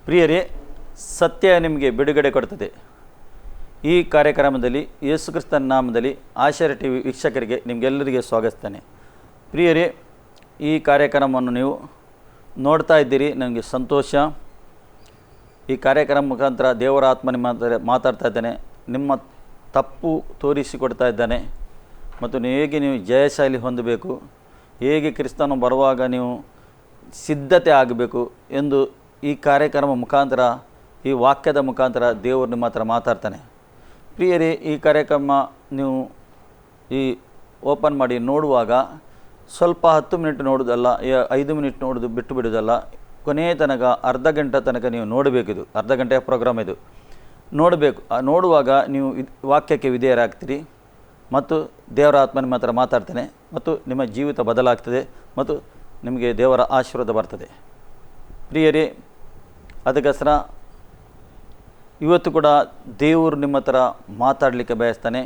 ಪ್ರಿಯರೇ, ಸತ್ಯ ನಿಮಗೆ ಬಿಡುಗಡೆ ಕೊಡುತ್ತದೆ. ಈ ಕಾರ್ಯಕ್ರಮದಲ್ಲಿ ಯೇಸು ಕ್ರಿಸ್ತನ ನಾಮದಲ್ಲಿ ಆಶೀರ್ವಾದ ಟಿವಿ ವೀಕ್ಷಕರಿಗೆ ನಿಮಗೆಲ್ಲರಿಗೆ ಸ್ವಾಗತಿಸ್ತೇನೆ. ಪ್ರಿಯರೇ, ಈ ಕಾರ್ಯಕ್ರಮವನ್ನು ನೀವು ನೋಡ್ತಾ ಇದ್ದೀರಿ, ನನಗೆ ಸಂತೋಷ. ಈ ಕಾರ್ಯಕ್ರಮ ಮುಖಾಂತರ ದೇವರ ಆತ್ಮ ನಿಮ್ಮ ಮಾತಾಡ್ತಾ ಇದ್ದಾನೆ, ನಿಮ್ಮ ತಪ್ಪು ತೋರಿಸಿಕೊಡ್ತಾ ಇದ್ದಾನೆ ಮತ್ತು ಹೇಗೆ ನೀವು ಜಯಶಾಲಿ ಹೊಂದಬೇಕು, ಹೇಗೆ ಕ್ರಿಸ್ತನು ಬರುವಾಗ ನೀವು ಸಿದ್ಧತೆ ಆಗಬೇಕು ಎಂದು ಈ ಕಾರ್ಯಕ್ರಮ ಮುಖಾಂತರ, ಈ ವಾಕ್ಯದ ಮುಖಾಂತರ ದೇವರು ನಿಮ್ಮ ಹತ್ರ ಮಾತಾಡ್ತಾನೆ. ಪ್ರಿಯರೇ, ಈ ಕಾರ್ಯಕ್ರಮ ನೀವು ಈ ಓಪನ್ ಮಾಡಿ ನೋಡುವಾಗ ಸ್ವಲ್ಪ 10 ಮಿನಿಟ್ ನೋಡೋದಲ್ಲ, 5 ಮಿನಿಟ್ ನೋಡೋದು ಬಿಟ್ಟು ಬಿಡೋದಲ್ಲ, ಕೊನೆಯ ತನಕ ಅರ್ಧ ಗಂಟೆ ತನಕ ನೀವು ನೋಡಬೇಕಿದು. ಅರ್ಧ ಗಂಟೆಯ ಪ್ರೋಗ್ರಾಮ್ ಇದು, ನೋಡಬೇಕು. ನೋಡುವಾಗ ನೀವು ವಾಕ್ಯಕ್ಕೆ ವಿಧೇಯರಾಗ್ತೀರಿ ಮತ್ತು ದೇವರ ಆತ್ಮ ನಿಮ್ಮ ಹತ್ರ ಮಾತಾಡ್ತಾನೆ ಮತ್ತು ನಿಮ್ಮ ಜೀವಿತ ಬದಲಾಗ್ತದೆ ಮತ್ತು ನಿಮಗೆ ದೇವರ ಆಶೀರ್ವಾದ ಬರ್ತದೆ. ಪ್ರಿಯರೇ, ಅದಕ್ಕೋಸ್ಕರ ಇವತ್ತು ಕೂಡ ದೇವರು ನಿಮ್ಮ ಹತ್ರ ಮಾತಾಡಲಿಕ್ಕೆ ಬಯಸ್ತಾನೆ.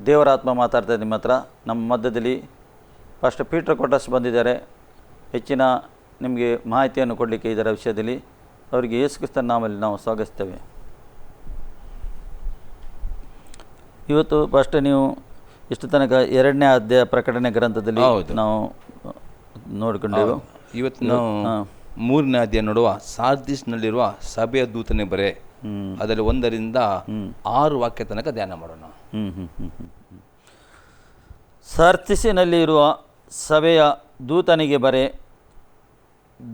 ದೇವರ ಆತ್ಮ ಮಾತಾಡ್ತಾರೆ ನಿಮ್ಮ ಹತ್ರ. ನಮ್ಮ ಮಧ್ಯದಲ್ಲಿ ಫಾಸ್ಟರ್ ಪೀಟರ್ ಕೊಟ್ಟಸ್ ಬಂದಿದ್ದಾರೆ. ಹೆಚ್ಚಿನ ನಿಮಗೆ ಮಾಹಿತಿಯನ್ನು ಕೊಡಲಿಕ್ಕೆ ಇದರ ವಿಷಯದಲ್ಲಿ ಅವರಿಗೆ ಯೇಸು ಕ್ರಿಸ್ತನ ನಾಮದಲ್ಲಿ ನಾವು ಸ್ವಾಗತಿಸ್ತೇವೆ. ಇವತ್ತು ಫಸ್ಟ್ ನೀವು ಇಷ್ಟು ತನಕ 2ನೇ ಅಧ್ಯಾಯ ಪ್ರಕಟಣೆ ಗ್ರಂಥದಲ್ಲಿ ನಾವು ನೋಡಿಕೊಂಡೆವು. ಇವತ್ತು ನಾವು 3ನೇ ಅಧ್ಯಾಯ ನೋಡುವ ಸಾರ್ದಿಸ್ನಲ್ಲಿರುವ ಸಭೆಯ ದೂತನೇ ಬರೆ, ಅದರಲ್ಲಿ 1 ರಿಂದ 6 ವಾಕ್ಯ ತನಕ ಧ್ಯಾನ ಮಾಡೋಣ. ಸಾರ್ದಿಸಿನಲ್ಲಿರುವ ಸಭೆಯ ದೂತನಿಗೆ ಬರೆ,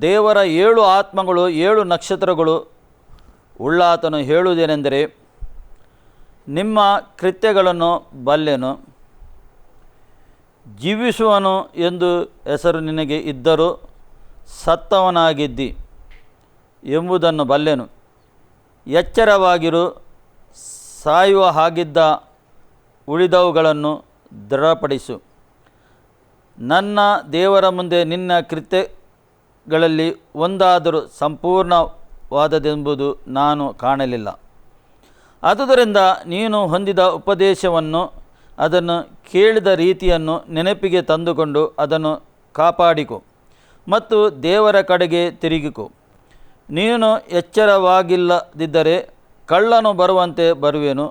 ದೇವರ 7 ಆತ್ಮಗಳು 7 ನಕ್ಷತ್ರಗಳು ಉಳ್ಳಾತನು ಹೇಳುವುದೇನೆಂದರೆ, ನಿಮ್ಮ ಕೃತ್ಯಗಳನ್ನು ಬಲ್ಲೆನು, ಜೀವಿಸುವನು ಎಂದು ಹೆಸರು ನಿನಗೆ ಇದ್ದರೂ ಸತ್ತವನಾಗಿದ್ದಿ ಎಂಬುದನ್ನು ಬಲ್ಲೆನು. ಎಚ್ಚರವಾಗಿರು, ಸಾಯುವ ಹಾಗಿದ್ದ ಉಳಿದವುಗಳನ್ನು ದೃಢಪಡಿಸು. ನನ್ನ ದೇವರ ಮುಂದೆ ನಿನ್ನ ಕೃತ್ಯಗಳಲ್ಲಿ ಒಂದಾದರೂ ಸಂಪೂರ್ಣವಾದದೆಂಬುದು ನಾನು ಕಾಣಲಿಲ್ಲ. ಆದುದರಿಂದ ನೀನು ಹೊಂದಿದ ಉಪದೇಶವನ್ನು, ಅದನ್ನು ಕೇಳಿದ ರೀತಿಯನ್ನು ನೆನಪಿಗೆ ತಂದುಕೊಂಡು ಅದನ್ನು ಕಾಪಾಡಿಕೊ ಮತ್ತು ದೇವರ ಕಡೆಗೆ ತಿರುಗಿಕೊ. ನೀನು ಎಚ್ಚರವಾಗಿಲ್ಲದಿದ್ದರೆ ಕಳ್ಳನು ಬರುವಂತೆ ಬರುವೆನು.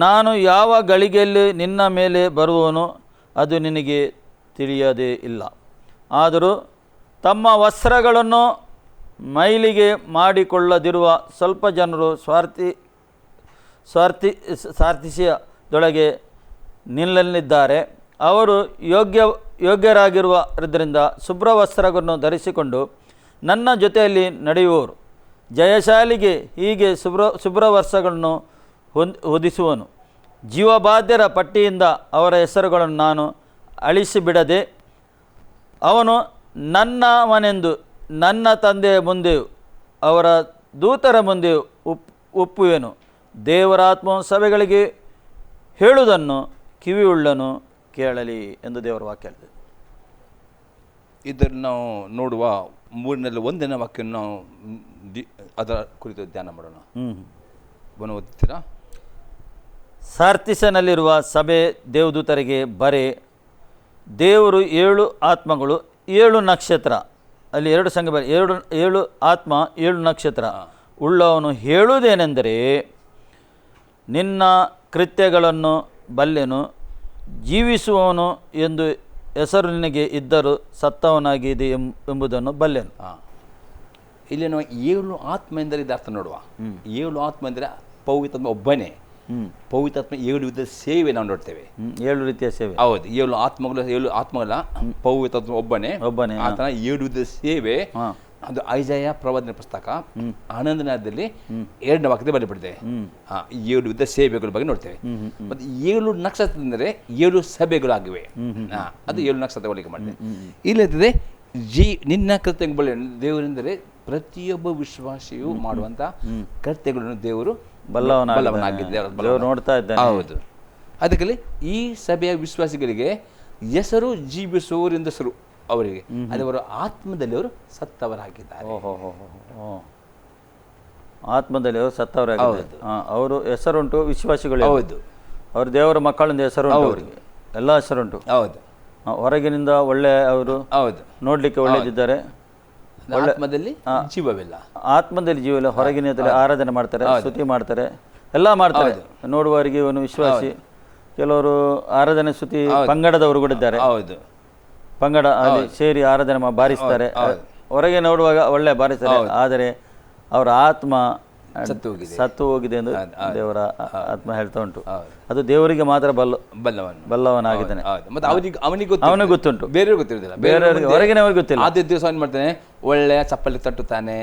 ನಾನು ಯಾವ ಗಳಿಗೆಯಲ್ಲಿ ನಿನ್ನ ಮೇಲೆ ಬರುವನು ಅದು ನಿನಗೆ ತಿಳಿಯದೇ ಇಲ್ಲ. ಆದರೂ ತಮ್ಮ ವಸ್ತ್ರಗಳನ್ನು ಮೈಲಿಗೆ ಮಾಡಿಕೊಳ್ಳದಿರುವ ಸ್ವಲ್ಪ ಜನರು ಸಾರ್ದಿಸಿಯದೊಳಗೆ ನಿಲ್ಲಲಿದ್ದಾರೆ. ಅವರು ಯೋಗ್ಯರಾಗಿರುವುದರಿಂದ ಶುಭ್ರವಸ್ತ್ರಗಳನ್ನು ಧರಿಸಿಕೊಂಡು ನನ್ನ ಜೊತೆಯಲ್ಲಿ ನಡೆಯುವವರು. ಜಯಶಾಲಿಗೆ ಹೀಗೆ ಶುಭ್ರವಸ್ತ್ರಗಳನ್ನು ಹೊದಿಸುವನು. ಜೀವಬಾಧ್ಯರ ಪಟ್ಟಿಯಿಂದ ಅವರ ಹೆಸರುಗಳನ್ನು ನಾನು ಅಳಿಸಿಬಿಡದೆ, ಅವನು ನನ್ನವನೆಂದು ನನ್ನ ತಂದೆಯ ಮುಂದೆಯೂ ಅವರ ದೂತರ ಮುಂದೆಯೂ ಒಪ್ಪುವೆನು. ದೇವರಾತ್ಮನು ಸಭೆಗಳಿಗೆ ಹೇಳುವುದನ್ನು ಕಿವಿಯುಳ್ಳನು ಕೇಳಲಿ ಎಂದು ದೇವರ ವಾಕ್ಯ ಹೇಳಿದೆ. ಇದನ್ನು ನಾವು ನೋಡುವ 3ರಲ್ಲಿ 1ನೇ ವಾಕ್ಯ ನಾವು ಅದರ ಕುರಿತು ಧ್ಯಾನ ಮಾಡೋಣ. ಓದ್ತೀರಾ? ಸಾರ್ದಿಸಿನಲ್ಲಿರುವ ಸಭೆ ದೇವದೂತರಿಗೆ ಬರೆ, ದೇವರು 7 ಆತ್ಮಗಳು 7 ನಕ್ಷತ್ರ, ಅಲ್ಲಿ 2 ಸಂಘ ಬರೆ, 7 ಆತ್ಮ 7 ನಕ್ಷತ್ರ ಉಳ್ಳವನು ಹೇಳುವುದೇನೆಂದರೆ, ನಿನ್ನ ಕೃತ್ಯಗಳನ್ನು ಬಲ್ಲೆನು, ಜೀವಿಸುವವನು ಎಂದು ಹೆಸರು ನಿನಗೆ ಇದ್ದರೂ ಸತ್ತವನಾಗಿದೆ ಎಂಬುದನ್ನು ಬಲ್ಲೆನು. ಇಲ್ಲಿ ನಾವು 7 ಆತ್ಮ ಎಂದರೆ ಇದು ಅರ್ಥ ನೋಡುವ. 7 ಆತ್ಮ ಅಂದರೆ ಪವಿತ್ರಾತ್ಮ ಒಬ್ಬನೇ. ಪವಿತ್ರಾತ್ಮ 7 ವಿಧದ ಸೇವೆ ನಾವು ನೋಡ್ತೇವೆ. 7 ರೀತಿಯ ಸೇವೆ. ಹೌದು, 7 ಆತ್ಮಗಳ ಪವಿತ್ರಾತ್ಮ ಒಬ್ಬನೇ. ಆತನ 7 ವಿಧದ ಸೇವೆ. ಅದು ಐಜಾಯ ಪ್ರವಾದನೆ ಪುಸ್ತಕ 11ನೇ 2ನೇ ವಾಕ್ಯದಲ್ಲಿ ಬರೆಯಲ್ಪಟ್ಟಿದೆ. 7 ವಿಧ ಸೇವೆಗಳ ಬಗ್ಗೆ ನೋಡ್ತೇವೆ. ಮತ್ತು 7 ನಕ್ಷತ್ರ ಅಂದರೆ 7 ಸಭೆಗಳಾಗಿವೆ. ಅದು 7 ನಕ್ಷತ್ರ ಹೋಲಿಕೆ ಮಾಡಿದೆ. ಇಲ್ಲದಿದೆ ನಿನ್ನ ಕೃತ್ಯಗಳು ದೇವರೆಂದರೆ ಪ್ರತಿಯೊಬ್ಬ ವಿಶ್ವಾಸಿಯು ಮಾಡುವಂತ ಕೃತ್ಯಗಳನ್ನು ದೇವರು ಬಲ್ಲವನಾಗಿದ್ದೆ. ನೋಡ್ತಾ ಇದ್ದಾನೆ. ಹೌದು. ಅದಕ್ಕೆ ಈ ಸಭೆಯ ವಿಶ್ವಾಸಿಗಳಿಗೆ ಹೆಸರು ಜೀವಿಸುವವರಿಂದ ಹೆಸರು ಅವರಿಗೆ, ಅದವರು ಆತ್ಮದಲ್ಲಿ ಅವರು ಸತ್ತವರಾಗಿದ್ದಾರೆ. ಆತ್ಮದಲ್ಲಿ ಅವರು ಸತ್ತವರಾಗಿದ್ದಾರೆ. ಅವರು ಹೆಸರುಂಟು, ವಿಶ್ವಾಸಿಗಳು. ಹೌದು, ಅವರು ದೇವರ ಮಕ್ಕಳಿಂದ ಹೆಸರುಂಟು, ಅವರಿಗೆ ಎಲ್ಲ ಹೆಸರುಂಟು. ಹೌದು, ಹೊರಗಿನಿಂದ ಒಳ್ಳೆ ಅವರು ಹೌದು ನೋಡ್ಲಿಕ್ಕೆ ಒಳ್ಳೆದಿದ್ದಾರೆ, ಆತ್ಮದಲ್ಲಿ ಜೀವವಿಲ್ಲ. ಆತ್ಮದಲ್ಲಿ ಜೀವವಿಲ್ಲ. ಹೊರಗಿನ ಆರಾಧನೆ ಮಾಡ್ತಾರೆ, ಸ್ತುತಿ ಮಾಡ್ತಾರೆ, ಎಲ್ಲ ಮಾಡ್ತಾರೆ. ನೋಡುವವರಿಗೆ ಇವನು ವಿಶ್ವಾಸಿ. ಕೆಲವರು ಆರಾಧನೆ ಸ್ತುತಿ ಪಂಗಡದವರು ಕೂಡ ಇದ್ದಾರೆ. ಹೌದು, ಪಂಗಡ ಅಲ್ಲಿ ಸೇರಿ ಆರಾಧನೆ ಬಾರಿಸ್ತಾರೆ. ಹೊರಗೆ ನೋಡುವಾಗ ಒಳ್ಳೆ ಬಾರಿಸ್ತಾರೆ, ಆದರೆ ಅವರ ಆತ್ಮ ಸತ್ತು ಹೋಗಿದೆ ಎಂದು ದೇವರ ಆತ್ಮ ಹೇಳ್ತಾ ಉಂಟು. ಅದು ದೇವರಿಗೆ ಮಾತ್ರ ಬಲ್ಲವನಾಗಿದ್ದಾನೆ. ಅವನಿಗೆ ಗೊತ್ತುಂಟು, ಬೇರೆಯವ್ರಿಗೆ ಗೊತ್ತಿರೋದಿಲ್ಲ, ಬೇರೆಯವರಿಗೆ ಹೊರಗಿನವ್ರಿಗೆ ಗೊತ್ತಿಲ್ಲ. ಆದ್ಯ ದಿವಸ ಏನ್ ಮಾಡ್ತಾನೆ, ಒಳ್ಳೆ ಚಪ್ಪಲಿ ತಟ್ಟುತ್ತಾನೆ,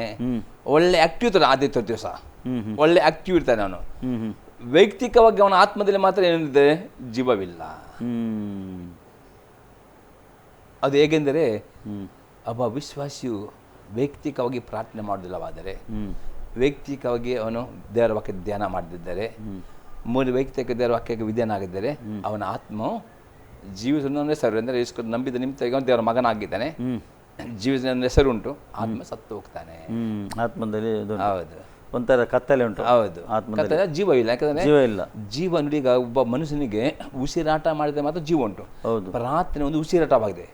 ಒಳ್ಳೆ ಆಕ್ಟಿವ್ ಇರ್ತಾನೆ. ಆದ್ಯ ದಿವಸ ಒಳ್ಳೆ ಆಕ್ಟಿವ್ ಇರ್ತಾನೆ ಅವನು. ವೈಯಕ್ತಿಕವಾಗಿ ಅವನ ಆತ್ಮದಲ್ಲಿ ಮಾತ್ರ ಏನಿದೆ, ಜೀವವಿಲ್ಲ. ಅದು ಹೇಗೆಂದರೆ, ಒಬ್ಬ ವಿಶ್ವಾಸಿಯು ವೈಯಕ್ತಿಕವಾಗಿ ಪ್ರಾರ್ಥನೆ ಮಾಡುವುದಿಲ್ಲವಾದರೆ, ವೈಯಕ್ತಿಕವಾಗಿ ಅವನು ದೇವರ ವಾಕ್ಯ ಧ್ಯಾನ ಮಾಡದಿದ್ದರೆ, ಮೂರು ವೈಯಕ್ತಿಕ ದೇವರ ವಾಕ್ಯಕ್ಕೆ ವಿಧೇಯನಾಗಿದ್ದರೆ, ಅವನ ಆತ್ಮವು ಜೀವಿಸುವ ಹೆಸರು ಅಂದರೆ ನಂಬಿದ ನಿಮಿತ್ತ ಈಗ ದೇವರ ಮಗನಾಗಿದ್ದಾನೆ, ಜೀವಿಸುವ ಹೆಸರು ಉಂಟು, ಆತ್ಮ ಸತ್ತು ಹೋಗ್ತಾನೆ. ಆತ್ಮದಲ್ಲಿ ಹೌದು, ಒಂಥರ ಕತ್ತಲೆ ಉಂಟು. ಹೌದು, ಕತ್ತಲೆ, ಜೀವ ಇಲ್ಲ. ಯಾಕಂದ್ರೆ ಜೀವ ಇಲ್ಲ. ಜೀವ ನೋಡಿ, ಈಗ ಒಬ್ಬ ಮನುಷ್ಯನಿಗೆ ಉಸಿರಾಟ ಮಾಡಿದ್ರೆ ಮಾತ್ರ ಜೀವ ಉಂಟು. ಪ್ರಾರ್ಥನೆ ಒಂದು ಉಸಿರಾಟವಾಗಿದೆ.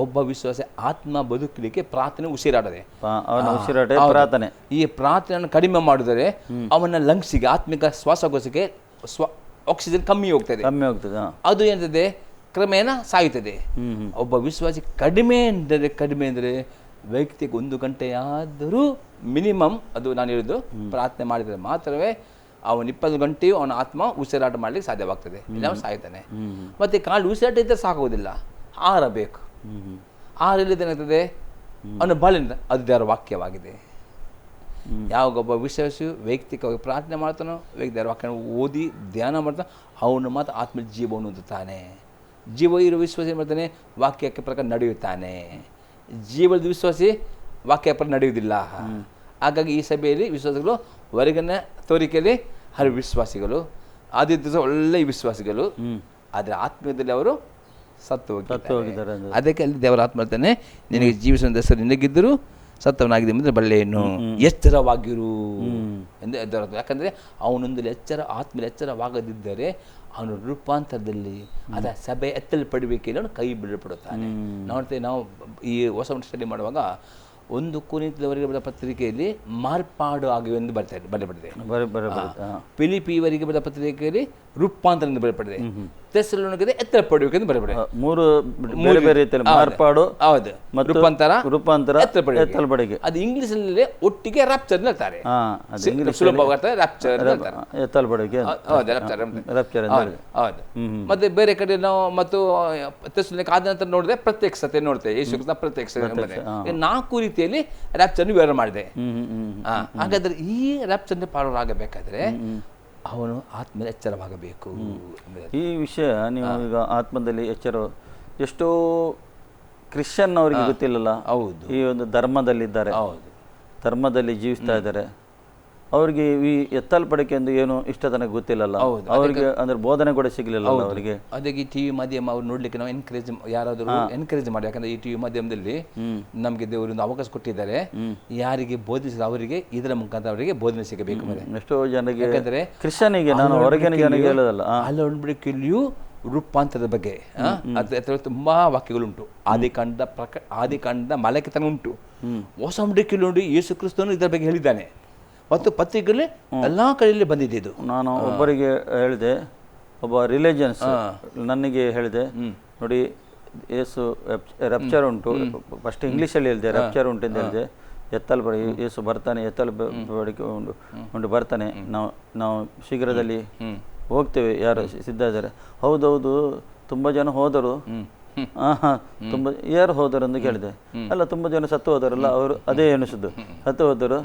ಒಬ್ಬ ವಿಶ್ವಾಸ ಆತ್ಮ ಬದುಕಲಿಕ್ಕೆ ಪ್ರಾರ್ಥನೆ ಉಸಿರಾಟದೆ. ಪ್ರಾರ್ಥನೆ, ಈ ಪ್ರಾರ್ಥನೆಯನ್ನು ಕಡಿಮೆ ಮಾಡಿದರೆ ಅವನ ಲಂಗ್ಸಿಗೆ, ಆತ್ಮಿಕ ಶ್ವಾಸಕೋಶಕ್ಕೆ ಆಕ್ಸಿಜನ್ ಕಮ್ಮಿ ಹೋಗ್ತದೆ. ಅದು ಏನಿದೆ, ಕ್ರಮೇಣ ಸಾಯುತ್ತದೆ. ಒಬ್ಬ ವಿಶ್ವಾಸಿ ಕಡಿಮೆ ಅಂದರೆ ವೈಯಕ್ತಿಕ 1 ಗಂಟೆಯಾದರೂ ಮಿನಿಮಮ್, ಅದು ನಾನು ಹೇಳಿದ್ದು, ಪ್ರಾರ್ಥನೆ ಮಾಡಿದರೆ ಮಾತ್ರವೇ ಅವನು 20 ಗಂಟೆಯೂ ಅವನ ಆತ್ಮ ಉಸಿರಾಟ ಮಾಡಲಿಕ್ಕೆ ಸಾಧ್ಯವಾಗ್ತದೆ. ಇಲ್ಲ ಸಾಯ್ತಾನೆ. ಮತ್ತೆ ಕಾಲು ಉಸಿರಾಟ ಇದ್ದರೆ ಸಾಕೋದಿಲ್ಲ, ಆರಬೇಕು. ಆರಲ್ಲಿದ್ದೇನಾಗ್ತದೆ, ಅವನು ಬಾಳಿಂದ, ಅದು ದೇವರ ವಾಕ್ಯವಾಗಿದೆ. ಯಾವಾಗೊಬ್ಬ ವಿಶ್ವಾಸಿಯು ವೈಯಕ್ತಿಕವಾಗಿ ಪ್ರಾರ್ಥನೆ ಮಾಡ್ತಾನೋ, ದೇವರ ವಾಕ್ಯ ಓದಿ ಧ್ಯಾನ ಮಾಡ್ತಾನೋ, ಅವನು ಮಾತ್ರ ಆತ್ಮ ಜೀವವನ್ನು ಹೊಂದುತ್ತಾನೆ. ಜೀವ ಇರುವ ವಿಶ್ವಾಸ ಏನು ಮಾಡ್ತಾನೆ, ವಾಕ್ಯಕ್ಕೆ ಪ್ರಕಾರ ನಡೆಯುತ್ತಾನೆ. ಜೀವದ ವಿಶ್ವಾಸಿ ವಾಕ್ಯ ಪರ ನಡೆಯುವುದಿಲ್ಲ. ಹಾಗಾಗಿ ಈ ಸಭೆಯಲ್ಲಿ ವಿಶ್ವಾಸಿಗಳು ಹೊರಗಿನ ತೋರಿಕೆಯಲ್ಲಿ ವಿಶ್ವಾಸಿಗಳು, ಆದ್ಯ ದಿವಸ ಒಳ್ಳೆಯ ವಿಶ್ವಾಸಿಗಳು, ಆದರೆ ಆತ್ಮೀಯದಲ್ಲಿ ಅವರು ಸತ್ತು ಹೋಗಿದ್ದಾರೆ. ಅದಕ್ಕೆ ಅಲ್ಲಿ ದೇವರ ಆತ್ಮ ಹೇಳ್ತಾನೆ, ನಿನಗೆ ಜೀವಿಸುವ ಹೆಸರು ನಿನಗಿದ್ದರೂ ಸತ್ತವನಾಗಿದೆ ಅಂದರೆ ಬಲ್ಲೆಯನ್ನು ಎಚ್ಚರವಾಗಿರು ಎಂದು ಎದ್ದರ. ಯಾಕಂದರೆ ಅವನೊಂದು ಆತ್ಮದಲ್ಲಿ ಎಚ್ಚರವಾಗದಿದ್ದರೆ ಅವನು ರೂಪಾಂತರದಲ್ಲಿ ಅದ ಸಭೆ ಎತ್ತಲ್ಪಡಬೇಕೆಂದು ಅವನು ಕೈ ಬಿಡಲ್ಪಡುತ್ತಾನೆ. ನಾವು ಈ ಹೊಸ ಸ್ಟಡಿ ಮಾಡುವಾಗ 1 ಕೊರಿಂಥದವರಿಗೆ ಬರೆದ ಪತ್ರಿಕೆಯಲ್ಲಿ ಮಾರ್ಪಾಡು ಆಗಿವೆ ಎಂದು ಬರೆಯಲ್ಪಟ್ಟಿದೆ. ಫಿಲಿಪ್ಪಿಯವರಿಗೆ ಬರೆದ ಪತ್ರಿಕೆಯಲ್ಲಿ ರೂಪಾಂತರ ಎಂದು ಬರೆಯಲ್ಪಟ್ಟಿದೆ. ಥೆಸಲೋನಿಕದಲ್ಲಿ ಎತ್ತಲ್ಪಡಬೇಕೆಂದು ಬರೆಯಲ್ಪಟ್ಟಿದೆ. 3 ಬೇರೆ ರೀತಿಯಲ್ಲಿ ಮಾರ್ಪಾಡು, ಹೌದು, ರೂಪಾಂತರ, ಎತ್ತಲ್ಪಡಿಕೆ. ಅದು ಇಂಗ್ಲಿಷಲ್ಲಿ ಒಟ್ಟಿಗೆ ರ್ಯಾಪ್ಚರ್ ಹೇಳ್ತಾರೆ. ಸುಲಭವಾಗಿ ಎತ್ತಲ್ಪಡಿಕೆ. ಹೌದು. ಮತ್ತೆ ಬೇರೆ ಕಡೆ ನಾವು ಮತ್ತು ಥೆಸಲೋನಿಕ ಆದ ನಂತರ ನೋಡಿದ್ರೆ ಪ್ರತ್ಯಕ್ಷತೆ ನೋಡ್ತೇವೆ. ಯೇಸು ಕ್ರಿಸ್ತನ ಪ್ರತ್ಯಕ್ಷತೆ 4 ರೀತಿಯಲ್ಲಿ ರ್ಯಾಪ್ಚರ್ ವಿವರ ಮಾಡಿದೆ. ಹಾಗಾದ್ರೆ ಈ ರ್ಯಾಪ್ಚರ್ ಪಾಲರಾಗಬೇಕಾದ್ರೆ ಅವನು ಆತ್ಮದಲ್ಲಿ ಎಚ್ಚರವಾಗಬೇಕು. ಈ ವಿಷಯ ನೀವು ಈಗ ಆತ್ಮದಲ್ಲಿ ಎಚ್ಚರ, ಎಷ್ಟೋ ಕ್ರಿಶ್ಚಿಯನ್ ಅವರಿಗೆ ಗೊತ್ತಿಲ್ಲಲ್ಲ. ಹೌದು, ಈ ಒಂದು ಧರ್ಮದಲ್ಲಿದ್ದಾರೆ, ಧರ್ಮದಲ್ಲಿ ಜೀವಿಸ್ತಾ ಇದ್ದಾರೆ, ಅವರಿಗೆ ಈ ಎತ್ತಲ್ಪಡಿಕೆ ಎಂದು ಏನು ಇಷ್ಟ ತನಕ ಗೊತ್ತಿಲ್ಲಲ್ಲ. ಅವರಿಗೆ ಅಂದ್ರೆ ಬೋಧನೆ ಕೂಡ ಸಿಗಲಿಲ್ಲ ಅವರಿಗೆ. ಅದಕ್ಕೆ ಟಿವಿ ಮಾಧ್ಯಮ ಅವ್ರು ನೋಡ್ಲಿಕ್ಕೆ ನಾವು ಯಾರಾದರೂ ಎನ್ಕರೇಜ್ ಮಾಡಿ. ಯಾಕಂದ್ರೆ ಈ ಟಿವಿ ಮಾಧ್ಯಮದಲ್ಲಿ ನಮಗೆ ದೇವರಿಂದ ಅವಕಾಶ ಕೊಟ್ಟಿದ್ದಾರೆ. ಯಾರಿಗೆ ಬೋಧಿಸಿದ ಅವರಿಗೆ ಇದರ ಮುಖಾಂತರ ಅವರಿಗೆ ಬೋಧನೆ ಸಿಗಬೇಕು. ಎಷ್ಟೋ ಜನರಿಗೆ, ಯಾಕಂದ್ರೆ ಕ್ರಿಶ್ಚಿಯನಿಗೆ, ನಾನು ಹೊರಗಿನ ಜನರಿಗೆ ಹೇಳೋದಲ್ಲ, ಅಲ್ಲೊಂದ್ಬಿಡಿಕೆಯಲ್ಲಿಯೂ ರೂಪಾಂತರದ ಬಗ್ಗೆ ತುಂಬಾ ವಾಕ್ಯಗಳುಂಟು. ಆದಿಕಾಂಡ ಮಲಕ್ಕೆ ತನ ಉಂಟು. ಹೊಸ ಅಂಬಡಿಕೆಯಲ್ಲಿ ನೋಡಿ ಯೇಸು ಕ್ರಿಸ್ತನು ಇದರ ಬಗ್ಗೆ ಹೇಳಿದ್ದಾನೆ ಮತ್ತು ಪತ್ರಿಕೆಯಲ್ಲಿ ಎಲ್ಲಾ ಕಡೆಯಲ್ಲಿ ಬಂದಿದೆ. ಇದು ನಾನು ಒಬ್ಬರಿಗೆ ಹೇಳಿದೆ, ಒಬ್ಬ ರಿಲಿಜಿಯನ್ಸ್ ನನಗೆ ಹೇಳಿದೆ, ನೋಡಿ ಯೇಸು ರಪ್ಚರ್ ಉಂಟು, ಫಸ್ಟ್ ಇಂಗ್ಲೀಷಲ್ಲಿ ಹೇಳಿದೆ, ರಪ್ಚರ್ ಉಂಟು ಅಂತ ಹೇಳಿದೆ. ಎತ್ತಲ್ಪಡಿ, ಯೇಸು ಬರ್ತಾನೆ, ಎತ್ತಲ್ಪಡಿಕೆ ಉಂಟು ಬರ್ತಾನೆ, ನಾವು ಶೀಘ್ರದಲ್ಲಿ ಹೋಗ್ತೇವೆ, ಯಾರು ಸಿದ್ಧ ಇದ್ದಾರೆ. ಹೌದೌದು, ತುಂಬ ಜನ ಹೋದರು. ತುಂಬ ಯಾರು ಹೋದರು ಅಂತ ಕೇಳಿದೆ. ಅಲ್ಲ, ತುಂಬ ಜನ ಸತ್ತು ಹೋದರಲ್ಲ, ಅವರು ಅದೇ ಎಣಿಸಿದ್ದು, ಸತ್ತು ಹೋದರು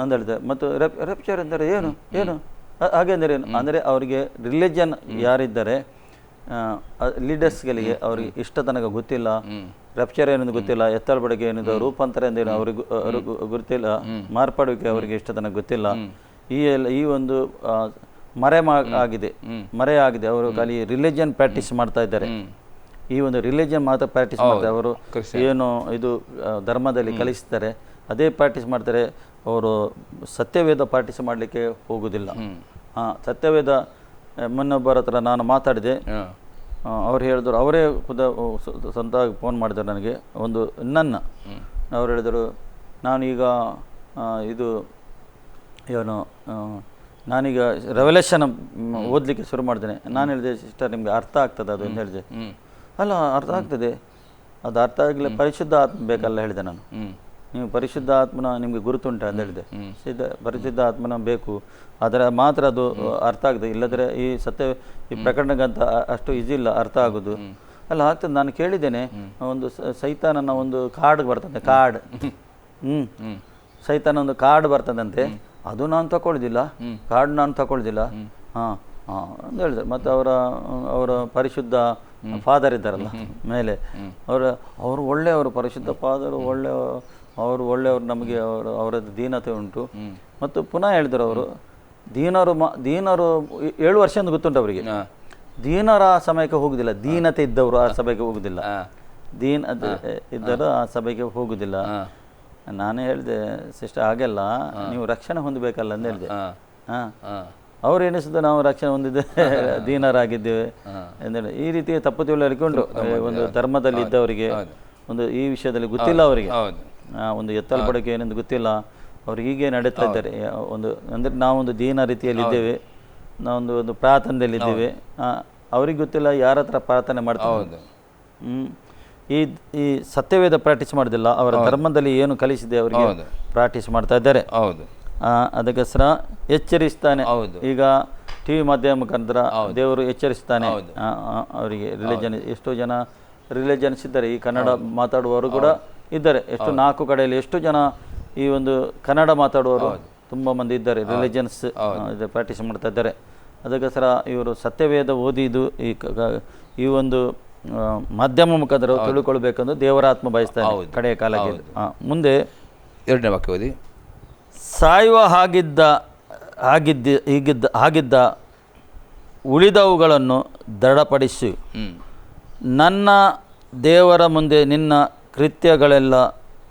ಅಂತ ಹೇಳಿದೆ. ಮತ್ತು ರಪ್ಚರ್ ಅಂದರೆ ಏನು ಹಾಗೆ ಅಂದರೆ ಏನು ಅಂದರೆ ಅವರಿಗೆ ರಿಲಿಜನ್ ಯಾರಿದ್ದಾರೆ ಲೀಡರ್ಸ್ಗಳಿಗೆ ಅವ್ರಿಗೆ ಇಷ್ಟ ತನಕ ಗೊತ್ತಿಲ್ಲ. ರಪ್ಚರ್ ಏನಂದು ಗೊತ್ತಿಲ್ಲ, ಎತ್ತಲ್ಪಡಿಕೆ ಏನಿದೆ, ರೂಪಾಂತರ ಎಂದೇನು ಅವ್ರಿಗೆ ಗೊತ್ತಿಲ್ಲ, ಮಾರ್ಪಾಡುವಿಕೆ ಅವರಿಗೆ ಇಷ್ಟ ತನಕ ಗೊತ್ತಿಲ್ಲ. ಈ ಒಂದು ಮರೆಯಾಗಿದೆ. ಅವರು ಖಾಲಿ ರಿಲಿಜನ್ ಪ್ರಾಕ್ಟೀಸ್ ಮಾಡ್ತಾ ಇದ್ದಾರೆ. ಈ ಒಂದು ರಿಲಿಜನ್ ಮಾತ್ರ ಪ್ರಾಕ್ಟೀಸ್ ಮಾಡ್ತಾರೆ. ಅವರು ಏನು ಇದು ಧರ್ಮದಲ್ಲಿ ಕಲಿಸ್ತಾರೆ ಅದೇ ಪ್ರಾಕ್ಟೀಸ್ ಮಾಡ್ತಾರೆ. ಅವರು ಸತ್ಯವೇದ ಪ್ರಾಕ್ಟೀಸ್ ಮಾಡಲಿಕ್ಕೆ ಹೋಗುವುದಿಲ್ಲ. ಸತ್ಯವೇದ ಮೊನ್ನೊಬ್ಬರ ಹತ್ರ ನಾನು ಮಾತಾಡಿದೆ. ಅವ್ರು ಹೇಳಿದ್ರು, ಅವರೇ ಸ್ವಂತವಾಗಿ ಫೋನ್ ಮಾಡಿದ್ರು ನನಗೆ. ಅವ್ರು ಹೇಳಿದರು, ನಾನೀಗ ಇದು ಏನು ನಾನೀಗ ರೆವಲ್ಯೂಷನ್ ಓದಲಿಕ್ಕೆ ಶುರು ಮಾಡಿದ್ದೇನೆ. ನಾನು ಹೇಳಿದೆ, ಸಿಸ್ಟರ್ ನಿಮಗೆ ಅರ್ಥ ಆಗ್ತದೆ ಅದು ಅಂತ ಹೇಳಿದೆ. ಅಲ್ಲ, ಅರ್ಥ ಆಗ್ತದೆ, ಅದು ಅರ್ಥ ಆಗಲಿ ಪರಿಶುದ್ಧ ಆತ್ಮ ಬೇಕಲ್ಲ ಹೇಳಿದೆ ನಾನು. ನೀವು ಪರಿಶುದ್ಧ ಆತ್ಮನ ನಿಮಗೆ ಗುರುತುಂಟ ಅಂತ ಹೇಳಿದೆ. ಪರಿಶುದ್ಧ ಆತ್ಮನ ಬೇಕು, ಆದರೆ ಮಾತ್ರ ಅದು ಅರ್ಥ ಆಗ್ತದೆ. ಇಲ್ಲದ್ರೆ ಈ ಪ್ರಕರಣಕ್ಕಂತ ಅಷ್ಟು ಈಸಿ ಇಲ್ಲ ಅರ್ಥ ಆಗೋದು. ಅಲ್ಲ ಆಗ್ತದೆ. ನಾನು ಕೇಳಿದ್ದೇನೆ, ಒಂದು ಸೈತಾನನ ಒಂದು ಕಾರ್ಡ್ ಬರ್ತದೆ, ಕಾರ್ಡ್ ಸೈತಾನ ಒಂದು ಕಾರ್ಡ್ ಬರ್ತದಂತೆ, ಅದು ನಾನು ತಗೊಳ್ದಿಲ್ಲ, ಕಾರ್ಡ್ ನಾನು ತಗೊಳ್ದಿಲ್ಲ ಅಂತ ಹೇಳಿದ್ರು. ಮತ್ತು ಅವರ ಪರಿಶುದ್ಧ ಫಾದರ್ ಇದ್ದಾರಲ್ಲ ಮೇಲೆ, ಅವರು ಒಳ್ಳೆಯವರು, ಪರಿಶುದ್ಧ ಫಾದರು ಒಳ್ಳೆಯವರು, ನಮಗೆ ಅವರದ್ದು ದೀನತೆ ಉಂಟು. ಮತ್ತು ಪುನಃ ಹೇಳಿದರು, ಅವರು ದೀನರು 7 ವರ್ಷ ಅಂತ ಗೊತ್ತುಂಟು ಅವರಿಗೆ. ದೀನರ ಆ ಸಮಯಕ್ಕೆ ಹೋಗುದಿಲ್ಲ, ದೀನತೆ ಇದ್ದವರು ಆ ಸಭೆಗೆ ಹೋಗುದಿಲ್ಲ, ಇದ್ದರು ಆ ಸಭೆಗೆ ಹೋಗುದಿಲ್ಲ. ನಾನೇ ಹೇಳಿದೆ, ಸಿಸ್ಟರ್ ಹಾಗೆಲ್ಲ ನೀವು ರಕ್ಷಣೆ ಹೊಂದಬೇಕಲ್ಲ ಅಂತ ಹೇಳಿದೆ. ಅವ್ರು ಎನಿಸಿದ ನಾವು ರಕ್ಷಣೆ ಹೊಂದಿದ್ದೆ ದೀನರಾಗಿದ್ದೇವೆ ಎಂದೇಳಿ ಈ ರೀತಿ ತಪ್ಪು ತಿಳುವಳಿಕೊಂಡು ಒಂದು ಧರ್ಮದಲ್ಲಿ ಇದ್ದವರಿಗೆ ಒಂದು ಈ ವಿಷಯದಲ್ಲಿ ಗೊತ್ತಿಲ್ಲ ಅವರಿಗೆ, ಒಂದು ಎತ್ತಲ್ಪಡಕ್ಕೆ ಏನೆಂದು ಗೊತ್ತಿಲ್ಲ. ಅವ್ರು ಹೀಗೆ ನಡೀತಾ ಇದ್ದಾರೆ. ಅಂದರೆ ನಾವೊಂದು ದೀನ ರೀತಿಯಲ್ಲಿ ಇದ್ದೇವೆ, ನಾವೊಂದು ಪ್ರಾರ್ಥನೆಯಲ್ಲಿದ್ದೇವೆ. ಅವ್ರಿಗೆ ಗೊತ್ತಿಲ್ಲ ಯಾರ ಹತ್ರ ಪ್ರಾರ್ಥನೆ ಮಾಡ್ತಾರೆ. ಈ ಸತ್ಯವೇದ ಪ್ರಾಕ್ಟೀಸ್ ಮಾಡೋದಿಲ್ಲ, ಅವರ ಧರ್ಮದಲ್ಲಿ ಏನು ಕಲಿಸಿದೆ ಅವರಿಗೆ ಪ್ರಾಕ್ಟೀಸ್ ಮಾಡ್ತಾ ಇದ್ದಾರೆ. ಅದಕ್ಕೋಸ್ಕರ ಎಚ್ಚರಿಸ್ತಾನೆ. ಈಗ ಟಿವಿ ಮಾಧ್ಯಮ ಮುಖಾಂತರ ದೇವರು ಎಚ್ಚರಿಸ್ತಾನೆ ಅವರಿಗೆ. ಎಷ್ಟೋ ಜನ ರಿಲಿಜನ್ಸ್ ಇದ್ದಾರೆ, ಈ ಕನ್ನಡ ಮಾತಾಡುವವರು ಕೂಡ ಇದ್ದಾರೆ. 4 ಕಡೆಯಲ್ಲಿ ಎಷ್ಟು ಜನ ಈ ಒಂದು ಕನ್ನಡ ಮಾತಾಡುವವರು ತುಂಬ ಮಂದಿ ಇದ್ದಾರೆ, ರಿಲಿಜನ್ಸ್ ಪ್ರಾಕ್ಟೀಸ್ ಮಾಡ್ತಾ ಇದ್ದಾರೆ. ಅದಕ್ಕೋಸ್ಕರ ಇವರು ಸತ್ಯವೇದ ಓದಿದ್ದು ಈ ಒಂದು ಮಾಧ್ಯಮ ಮುಖಾಂತರ ತಿಳ್ಕೊಳ್ಬೇಕಂದ್ರೆ ದೇವರ ಆತ್ಮ ಬಯಸ್ತಾನೆ ಕಡೆಯ ಕಾಲಕ್ಕೆ. ಮುಂದೆ 2ನೇ ವಾಕ್ಯ ಓದಿ. ಸಾಯುವ ಹಾಗಿದ್ದ ಉಳಿದವುಗಳನ್ನು ದೃಢಪಡಿಸಿ, ನನ್ನ ದೇವರ ಮುಂದೆ ನಿನ್ನ ಕೃತ್ಯಗಳೆಲ್ಲ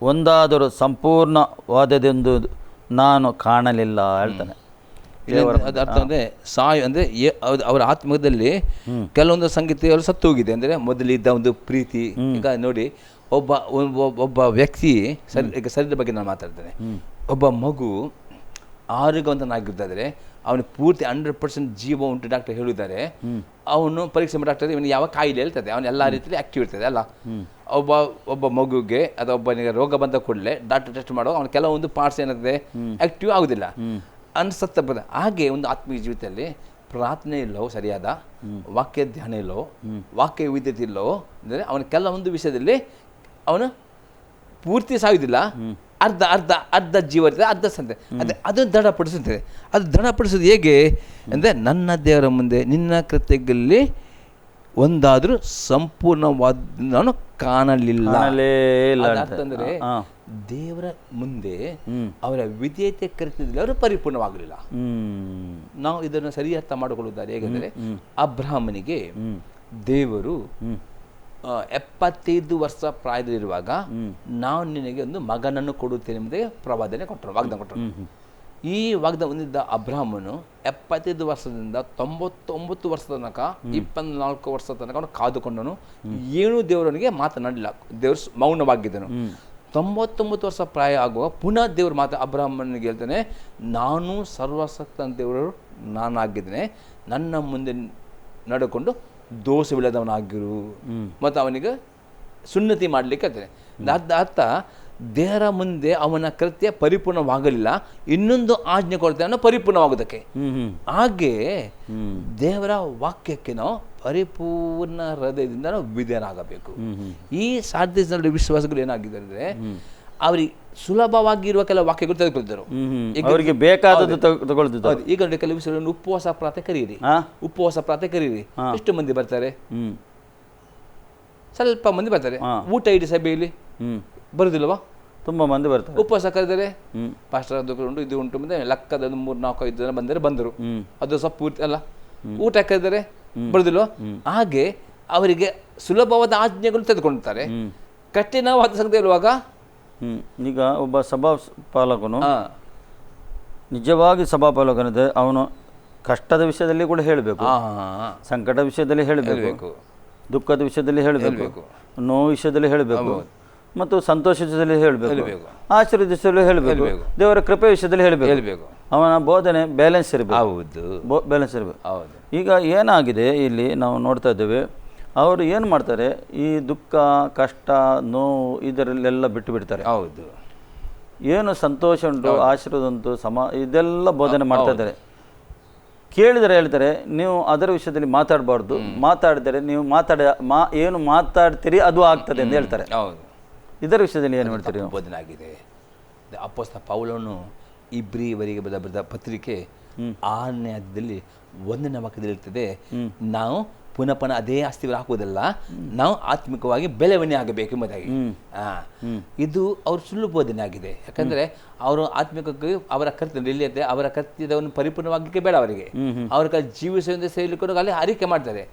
ಒಂದಾದರೂ ಸಂಪೂರ್ಣವಾದದೆಂದು ನಾನು ಕಾಣಲಿಲ್ಲ ಹೇಳ್ತಾನೆ. ಅದು ಅರ್ಥ ಅಂದರೆ ಸಾಯು ಅಂದರೆ ಅವರ ಆತ್ಮದಲ್ಲಿ ಕೆಲವೊಂದು ಸಂಗತಿಗಳು ಸತ್ತು ಹೋಗಿದೆ. ಅಂದರೆ ಮೊದಲಿದ್ದ ಒಂದು ಪ್ರೀತಿ. ಈಗ ನೋಡಿ, ಒಬ್ಬ ವ್ಯಕ್ತಿ ಈಗ ಶರೀರದ ಬಗ್ಗೆ ನಾನು ಮಾತಾಡ್ತೇನೆ. ಒಬ್ಬ ಮಗು ಆರೋಗ್ಯವಂತನಾಗಿದ್ದಾದರೆ ಅವನಿಗೆ ಪೂರ್ತಿ 100% ಜೀವ ಉಂಟು ಡಾಕ್ಟರ್ ಹೇಳಿದ್ದಾರೆ. ಅವನು ಪರೀಕ್ಷೆ ಮಾಡಿ ಡಾಕ್ಟರ್ ಇವನು ಯಾವ ಕಾಯಿಲೆ ಹೇಳ್ತದೆ, ಅವನು ಎಲ್ಲ ರೀತಿಯಲ್ಲಿ ಆ್ಯಕ್ಟಿವ್ ಇರ್ತದೆ ಅಲ್ಲ. ಒಬ್ಬ ಮಗುಗೆ ಅಥವಾ ಒಬ್ಬನಿಗೆ ರೋಗ ಬಂದ ಕೂಡಲೇ ಡಾಕ್ಟರ್ ಟೆಸ್ಟ್ ಮಾಡೋ ಅವನ ಕೆಲವೊಂದು ಪಾರ್ಟ್ಸ್ ಏನಾಗ್ತದೆ ಆ್ಯಕ್ಟಿವ್ ಆಗೋದಿಲ್ಲ, ಅನ್ಸತ್ತ ಬರ್ತದೆ. ಹಾಗೆ ಒಂದು ಆತ್ಮೀಯ ಜೀವಿತದಲ್ಲಿ ಪ್ರಾರ್ಥನೆ ಇಲ್ಲವೋ, ಸರಿಯಾದ ವಾಕ್ಯ ಧ್ಯಾನ ಇಲ್ಲವೋ, ವಾಕ್ಯ ವಿದ್ಯತೆ ಇಲ್ಲವೋ ಅಂದರೆ ಅವನ ಕೆಲವೊಂದು ವಿಷಯದಲ್ಲಿ ಅವನು ಪೂರ್ತಿ ಸಾಯುವುದಿಲ್ಲ, ಅರ್ಧ ಜೀವ ಇರ್ತದೆ, ಅರ್ಧ ಸಂತೆ. ಅದನ್ನು ದೃಢಪಡಿಸುತ್ತದೆ. ಅದು ದೃಢಪಡಿಸೋದು ಹೇಗೆ ಅಂದರೆ, ನನ್ನ ದೇವರ ಮುಂದೆ ನಿನ್ನ ಕೃತ್ಯಗಳಲ್ಲಿ ಒಂದಾದರೂ ಸಂಪೂರ್ಣವಾದ ನಾನು ಕಾಣಲಿಲ್ಲ. ಅಂದರೆ ದೇವರ ಮುಂದೆ ಅವರ ವಿಧೇಯತೆ ಕೃತ್ಯದಲ್ಲಿ ಅವರು ಪರಿಪೂರ್ಣವಾಗಲಿಲ್ಲ. ನಾವು ಇದನ್ನು ಸರಿ ಅರ್ಥ ಮಾಡಿಕೊಳ್ಳುತ್ತಾರೆ. ಹೇಗೆಂದರೆ, ಅಬ್ರಹಾಮನಿಗೆ ದೇವರು 75 ವರ್ಷ ಪ್ರಾಯದಲ್ಲಿರುವಾಗ ನಾವು ನಿನಗೆ ಒಂದು ಮಗನನ್ನು ಕೊಡುತ್ತೇನೆ ಎಂಬುದೇ ವಾಗ್ದಾನ ಕೊಟ್ಟರು. ಈ ವಾಗ್ದಾನ ಹೊಂದಿದ್ದ ಅಬ್ರಹಾಮನು 75 ವರ್ಷದಿಂದ 99 ವರ್ಷದ ತನಕ 24 ವರ್ಷದ ತನಕ ಅವನು ಕಾದುಕೊಂಡನು. ಏನೂ ದೇವರನಿಗೆ ಮಾತನಾಡಲಿಲ್ಲ, ದೇವರು ಮೌನವಾಗಿದ್ದನು. 99 ವರ್ಷ ಪ್ರಾಯ ಆಗುವಾಗ ಪುನಃ ದೇವರು ಅಬ್ರಹಾಮನಿಗೆ ಹೇಳ್ತಾನೆ, ನಾನು ಸರ್ವಶಕ್ತ ದೇವರು ನಾನಾಗಿದ್ದೇನೆ, ನನ್ನ ಮುಂದೆ ನಡೆಕೊಂಡು ದೋಷವಿಲ್ಲದವನಾಗಿರು ಮತ್ತು ಅವನಿಗೆ ಸುನ್ನತಿ ಮಾಡಲಿಕ್ಕೆ ಹೇಳ್ತೇನೆ. ಅರ್ಥ ದೇವರ ಮುಂದೆ ಅವನ ಕೃತ್ಯ ಪರಿಪೂರ್ಣವಾಗಲಿಲ್ಲ, ಇನ್ನೊಂದು ಆಜ್ಞೆ ಕೊಡ್ತೇನೆ ಪರಿಪೂರ್ಣವಾಗೋದಕ್ಕೆ. ಹಾಗೆ ದೇವರ ವಾಕ್ಯಕ್ಕೆ ನಾವು ಪರಿಪೂರ್ಣ ಹೃದಯದಿಂದ ನಾವು ವಿಧೇಯರಾಗಬೇಕು. ಈ ಸಾಧ್ಯತೆಯಲ್ಲಿ ವಿಶ್ವಾಸಗಳು ಏನಾಗಿದೆ ಅಂದರೆ, ಅವರಿಗೆ ಸುಲಭವಾಗಿರುವ ಕೆಲವು ವಾಕ್ಯಗಳು ತೆಗೆದುಕೊಳ್ತಿದ್ದರು, ಅವರಿಗೆ ಬೇಕಾದದ್ದು ತಗೊಳ್ತಿದ್ದರು. ಈಗ ಕೆಲವು ವಿಷಯಗಳನ್ನು ಉಪವಾಸ ಪ್ರಾರ್ಥನೆ ಕರೀರಿ, ಉಪವಾಸ ಪ್ರಾರ್ಥನೆ ಕರೀರಿ. ಎಷ್ಟು ಮಂದಿ ಬರ್ತಾರೆ? ಸ್ವಲ್ಪ ಮಂದಿ ಬರ್ತಾರೆ. ಊಟ ಇಡಿ ಸಭೆಯಲ್ಲಿ ಬರುದಿಲ್ವಾ? ತುಂಬ ಮಂದಿ ಬರ್ತಾರೆ. ಉಪವಾಸ ಕರೆದರೆ ಪಾಸ್ಟರ್ ಅದು ಉಂಟು ಇದು ಉಂಟು ಮುಂದೆ ಲೆಕ್ಕದ 3-4-5 ಜನ ಬಂದರು. ಅದು ಸ್ವಲ್ಪ ಪೂರ್ತಿ ಅಲ್ಲ, ಊಟ ಕರೆದರೆ ಬರುದಿಲ್ಲ. ಹಾಗೆ ಅವರಿಗೆ ಸುಲಭವಾದ ಆಜ್ಞೆಗಳು ತೆಗೆದುಕೊಳ್ತಾರೆ. ಕಠಿಣವಾದ ಸಂಗತಿ ಇರುವಾಗ ಈಗ ಒಬ್ಬ ಸಭಾಪಾಲಕನು ನಿಜವಾಗಿ ಸಭಾಪಾಲಕನಿದೆ, ಅವನು ಕಷ್ಟದ ವಿಷಯದಲ್ಲಿ ಕೂಡ ಹೇಳಬೇಕು, ಸಂಕಟ ವಿಷಯದಲ್ಲಿ ಹೇಳಬೇಕು, ದುಃಖದ ವಿಷಯದಲ್ಲಿ ಹೇಳಬೇಕು, ನೋವು ವಿಷಯದಲ್ಲಿ ಹೇಳಬೇಕು, ಮತ್ತು ಸಂತೋಷ ವಿಷಯದಲ್ಲಿ ಹೇಳಬೇಕು, ಆಶೀರ್ವಾದ ವಿಷಯದಲ್ಲಿ ಹೇಳಬೇಕು, ದೇವರ ಕೃಪೆ ವಿಷಯದಲ್ಲಿ ಹೇಳಬೇಕು. ಅವನ ಬೋಧನೆ ಬ್ಯಾಲೆನ್ಸ್ ಇರಬೇಕು, ಬ್ಯಾಲೆನ್ಸ್ ಇರಬೇಕು. ಈಗ ಏನಾಗಿದೆ ಇಲ್ಲಿ ನಾವು ನೋಡ್ತಾ ಇದ್ದೇವೆ, ಅವರು ಏನು ಮಾಡ್ತಾರೆ, ಈ ದುಃಖ ಕಷ್ಟ ನೋವು ಇದರಲ್ಲೆಲ್ಲ ಬಿಟ್ಟು ಬಿಡ್ತಾರೆ. ಹೌದು, ಏನು ಸಂತೋಷ ಉಂಟು ಆಶೀರ್ವಾದ ಉಂಟು ಇದೆಲ್ಲ ಬೋಧನೆ ಮಾಡ್ತಾ ಇದ್ದಾರೆ. ಕೇಳಿದರೆ ಹೇಳ್ತಾರೆ ನೀವು ಅದರ ವಿಷಯದಲ್ಲಿ ಮಾತಾಡಬಾರ್ದು, ಮಾತಾಡಿದರೆ ನೀವು ಏನು ಮಾತಾಡ್ತೀರಿ ಅದು ಆಗ್ತದೆ ಅಂತ ಹೇಳ್ತಾರೆ. ಹೌದು, ಇದರ ವಿಷಯದಲ್ಲಿ ಏನು ಹೇಳ್ತೀರಿ? ಬೋಧನೆ ಆಗಿದೆ. ಅಪೊಸ್ತಲ ಪೌಲನು ಇಬ್ರಿಯವರಿಗೆ ಬರೆದ ಪತ್ರಿಕೆ 6ನೇ ಅಧ್ಯಾಯದಲ್ಲಿ 1ನೇ ವಾಕ್ಯದಲ್ಲಿ ಇರ್ತದೆ, ನಾವು ಪುನಃ ಅದೇ ಆಸ್ತಿ ಹಾಕುವುದಲ್ಲ, ನಾವು ಆತ್ಮಿಕವಾಗಿ ಬೆಳವಣಿಗೆ ಆಗಬೇಕು ಎಂಬುದಾಗಿ. ಇದು ಅವ್ರ ಸುಳ್ಳು ಬೋಧನೆ ಆಗಿದೆ. ಯಾಕಂದ್ರೆ ಅವರು ಆತ್ಮಿಕಕ್ಕೆ ಅವರ ಕರ್ತವ್ಯ ಎಲ್ಲಿದೆ, ಅವರ ಕರ್ತವ್ಯವನ್ನು ಪರಿಪೂರ್ಣವಾಗಲಿಕ್ಕೆ ಬೇಡ ಅವರಿಗೆ. ಅವ್ರ ಜೀವಿಸುವಂತೆ ಸೇರಿಕೊಂಡು ಅಲ್ಲಿ ಅರಿಕೆ ಮಾಡ್ತಾರೆ.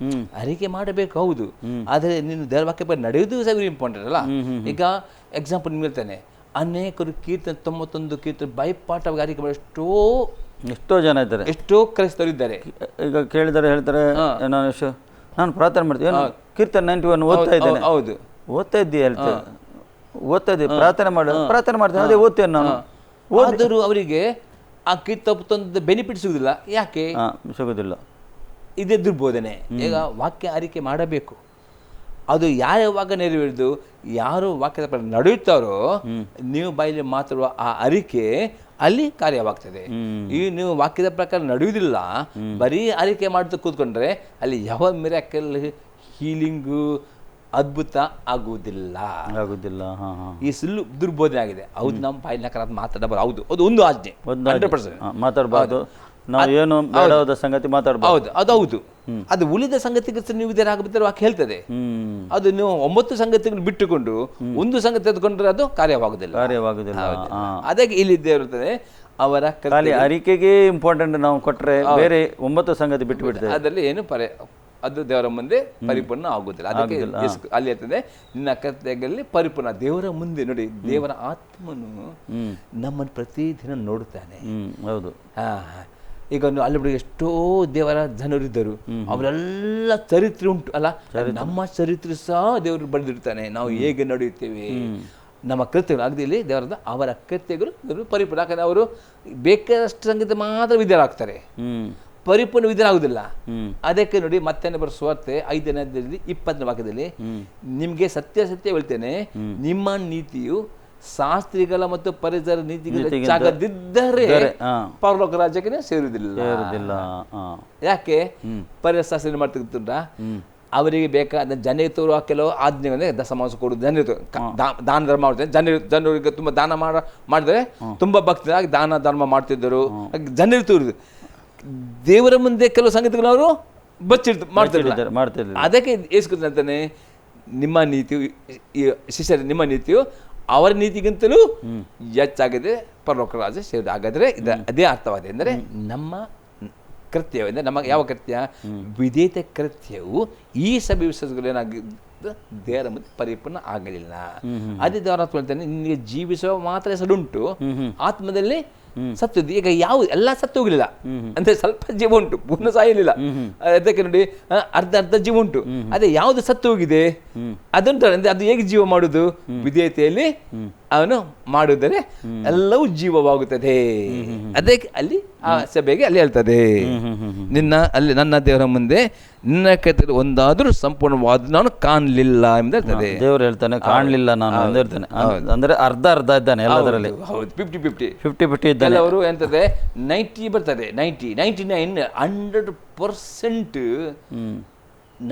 ಅರಿಕೆ ಮಾಡಬೇಕು ಹೌದು, ಆದರೆ ನೀನು ದೇವರ ವಾಕ್ಯ ನಡೆಯುವುದು ಸಹ ಇಂಪಾರ್ಟೆಂಟ್ ಅಲ್ಲ. ಈಗ ಎಕ್ಸಾಂಪಲ್ ನಿಮ್ಗೆ ಹೇಳ್ತಾನೆ, ಅನೇಕರು ಕೀರ್ತನೆ 91 ಕೀರ್ತನೆ ಬೈಪಾಠವಾಗಿ ಅರಿಕೆ ಮಾಡಿ ಎಷ್ಟೋ ಜನ ಇದ್ದಾರೆ, ಎಷ್ಟೋ ಕ್ರೈಸ್ತರು ಇದ್ದಾರೆ. ಈಗ ಕೇಳಿದರೆ ಹೇಳ್ತಾರೆ, ನಾನು ಪ್ರಾರ್ಥನೆ ಮಾಡ್ತೀನಿ, ಕೀರ್ತನೆ 91 ಓದ್ತಾ ಇದ್ದೇನೆ. ಹೌದು, ಓದ್ತಾ ಇದ್ದೀಯ ಹೇಳ್ತೇವೆ, ಓದ್ತಾ ಇದ್ದೀವಿ, ಪ್ರಾರ್ಥನೆ ಮಾಡ್ತೇನೆ, ಅದೇ ಓದ್ತೇನೆ ನಾನು. ಆದರೂ ಅವರಿಗೆ ಆ ಕೀರ್ತನೆ ಬೆನಿಫಿಟ್ ಸಿಗುದಿಲ್ಲ. ಯಾಕೆ ಸಿಗುದಿಲ್ಲ? ಇದೇ ದುರ್ಬೋಧನೆ. ಈಗ ವಾಕ್ಯ ಅರಿಕೆ ಮಾಡಬೇಕು. ಅದು ಯಾವಾಗ ನೆರವೇರಿದು ಯಾರು ವಾಕ್ಯದ ಪ್ರಕಾರ ನಡೆಯುತ್ತಾರೋ ನೀವು ಬಾಯಲ್ಲಿ ಮಾತಾಡುವ ಆ ಅರಿಕೆ ಅಲ್ಲಿ ಕಾರ್ಯವಾಗ್ತದೆ. ಈ ನೀವು ವಾಕ್ಯದ ಪ್ರಕಾರ ನಡೆಯುವುದಿಲ್ಲ, ಬರೀ ಅರಿಕೆ ಮಾಡ್ತಾ ಕೂತ್ಕೊಂಡ್ರೆ ಅಲ್ಲಿ ಯಾವ ಮಿರಾಕಲ್ ಹೀಲಿಂಗು ಅದ್ಭುತ ಆಗುವುದಿಲ್ಲ. ಈ ಸುಳ್ಳು ದುರ್ಬೋಧನೆ ಆಗಿದೆ. ಹೌದು, ನಮ್ಮ ಬಾಯಲ್ಲಿ ನಕಾರಾತ್ಮಕ ಮಾತಾಡಬಾರ್ದು. ಹೌದು, ಅದು ಒಂದು ಆಜ್ಞೆ, 100% ಮಾತಾಡಬಾರ್ದು. ನಾವು ಏನು ಬೇಡವಾದ ಸಂಗತಿ ಮಾತಾಡಬಾರ್ದು. ಹೌದು, ಅದು ಹೌದು. ಅದು ಉಳಿದ ಸಂಗತಿಗೆ ನೀವು ಇದರಾಗಬೇಕಾದ್ರೆ ವಾಕ್ಯ ಹೇಳ್ತದೆ. ಅದು ನೀವು 9 ಸಂಗತಿಗಳನ್ನು ಬಿಟ್ಟುಕೊಂಡು ಒಂದು ಸಂಗತಿ ತೆಗೆದುಕೊಂಡ್ರೆ ಅದು ಕಾರ್ಯವಾಗುದಿಲ್ಲ. ಅದಕ್ಕೆ ಇಲ್ಲಿ ಇರುತ್ತದೆ ಅವರ ಅರಿಕೆಗೆ ಇಂಪಾರ್ಟೆಂಟ್ ನಾವು ಕೊಟ್ಟರೆ ಬೇರೆ 9 ಸಂಗತಿ ಬಿಟ್ಟು ಬಿಡ್ತೇವೆ. ಅದರಲ್ಲಿ ಏನು ಅದು ದೇವರ ಮುಂದೆ ಪರಿಪೂರ್ಣ ಆಗುದಿಲ್ಲ. ಅದಕ್ಕೆ ಅಲ್ಲಿ ಇರ್ತದೆ, ನಿನ್ನ ಕರ್ತವ್ಯಗಳಲ್ಲಿ ಪರಿಪೂರ್ಣ. ದೇವರ ಮುಂದೆ ನೋಡಿ, ದೇವರ ಆತ್ಮನು ನಮ್ಮನ್ನು ಪ್ರತಿದಿನ ನೋಡುತ್ತಾನೆ. ಹೌದು. ಈಗ ಅಲ್ಲಿ ಬಿಡಿ ಎಷ್ಟೋ ದೇವರ ಜನರಿದ್ದರು, ಅವರೆಲ್ಲ ಚರಿತ್ರೆ ಉಂಟು ಅಲ್ಲ. ನಮ್ಮ ಚರಿತ್ರೆ ಸಹ ದೇವರು ಬರೆದಿರ್ತಾನೆ. ನಾವು ಹೇಗೆ ನಡೆಯುತ್ತೇವೆ, ನಮ್ಮ ಕೃತ್ಯಗಳು ಆಗದಿಲ್ಲಿ ದೇವರದ ಅವರ ಕೃತ್ಯಗಳು ಪರಿಪೂರ್ಣ. ಯಾಕಂದ್ರೆ ಅವರು ಬೇಕಾದಷ್ಟು ಸಂಗೀತ ಮಾತ್ರ ವಿದ್ಯರಾಗ್ತಾರೆ, ಪರಿಪೂರ್ಣ ವಿಧನಾಗುವುದಿಲ್ಲ. ಅದಕ್ಕೆ ನೋಡಿ ಮತ್ತೆ ಬರೋ ಸುವಾರ್ತೆ 5ನೇ ಅಧ್ಯಾಯದಲ್ಲಿ 20ನೇ ವಾಕ್ಯದಲ್ಲಿ, ನಿಮ್ಗೆ ಸತ್ಯ ಹೇಳ್ತೇನೆ, ನಿಮ್ಮ ನೀತಿಯು ಶಾಸ್ತ್ರಿಗಳ ಮತ್ತು ಪರಿಸರ ನೀತಿಗಳ ಜಾಗದಿದ್ದರೆ ಪರಲೋಕ ರಾಜ್ಯಕ್ಕೆ ಸೇರುವುದಿಲ್ಲ. ಯಾಕೆ ಪರಿಸರ ಮಾಡ್ತಿರ್ತ ಅವರಿಗೆ ಬೇಕಾದ ಜನರು ಕೆಲವು ಆಜ್ಞೆ ದಶಮಾಂಶ ಕೊಡುದು, ಜನರು ದಾನ ಧರ್ಮ ಮಾಡ್ತಾರೆ, ಜನರಿಗೆ ತುಂಬಾ ದಾನ ಮಾಡಿದ್ರೆ ತುಂಬಾ ಭಕ್ತರಾಗಿ ದಾನ ಧರ್ಮ ಮಾಡ್ತಿದ್ದರು. ಜನರು ತೋರುದು ದೇವರ ಮುಂದೆ ಕೆಲವು ಸಂಗತಿಗಳು ಅವರು ಮಾಡ್ತಿರ್ತಾರೆ. ಅದಕ್ಕೆ ಏಸ್ಕೊತ ಅಂತಾನೆ, ನಿಮ್ಮ ನೀತಿಯು ಶಿಷ್ಯರ ನಿಮ್ಮ ನೀತಿಯು ಅವರ ನೀತಿಗಿಂತಲೂ ಹೆಚ್ಚಾಗಿದೆ, ಪರಲೋಕ ರಾಜ್ಯ ಸೇರಿದ. ಹಾಗಾದ್ರೆ ಅದೇ ಅರ್ಥವಾಗಿದೆ. ಅಂದರೆ ನಮ್ಮ ಕೃತ್ಯ ಅಂದರೆ ನಮ್ಮ ಯಾವ ಕೃತ್ಯ, ವಿಧೇಯತೆ ಕೃತ್ಯವು ಈ ಸಭೆ ವಿಶ್ವಾಸಗಳು ಏನಾಗಿದ್ದು ದೇವರ ಮುಂದೆ ಪರಿಪೂರ್ಣ ಆಗಲಿಲ್ಲ. ಅದೇ ದೇವರ ಆತ್ಮ ಹೇಳ್ತಾನೆ, ನಿನಗೆ ಜೀವಿಸುವ ಮಾತ್ರ ಹೆಸರುಂಟು, ಆತ್ಮದಲ್ಲಿ ಸತ್ತದ್ದು. ಈಗ ಯಾವ ಎಲ್ಲ ಸತ್ತು ಹೋಗಲಿಲ್ಲ ಅಂದ್ರೆ ಸ್ವಲ್ಪ ಜೀವ ಉಂಟು, ಪೂರ್ಣ ಸಾಯಲಿಲ್ಲ. ಅದಕ್ಕೆ ನೋಡಿ ಅರ್ಧ ಜೀವ ಉಂಟು. ಅದೇ ಯಾವುದು ಸತ್ತು ಹೋಗಿದೆ ಅದುಂಟು ಅಂದ್ರೆ ಅದು ಹೇಗೆ ಜೀವ ಮಾಡುದು, ವಿಧೇಯತೆಯಲ್ಲಿ ಅವನು ಮಾಡುವುದರೆ ಎಲ್ಲವೂ ಜೀವವಾಗುತ್ತದೆ. ಅದಕ್ಕೆ ಅಲ್ಲಿ ಆ ಸಭೆಗೆ ಅಲ್ಲಿ ಹೇಳ್ತದೆ, ನನ್ನ ದೇವರ ಮುಂದೆ ನಿನ್ನ ಕೈಯಲ್ಲಿ ಒಂದಾದ್ರೂ ಸಂಪೂರ್ಣವಾದ ನಾನು ಕಾಣಲಿಲ್ಲ ಎಂದು ಹೇಳ್ತದೆ. ದೇವರು ಹೇಳ್ತಾನೆ, ಕಾಣಲಿಲ್ಲ ನಾನು ಅಂತ ಹೇಳ್ತಾನೆ. ಅಂದ್ರೆ ಅರ್ಧ ಇದ್ದಾನೆ ಎಲ್ಲದರಲ್ಲಿ. ಹೌದು, 50-50 ಇದ್ದಾನೆ. ಅವರು ಎಂತದೆ 90 ಬರ್ತದೆ, 99 100%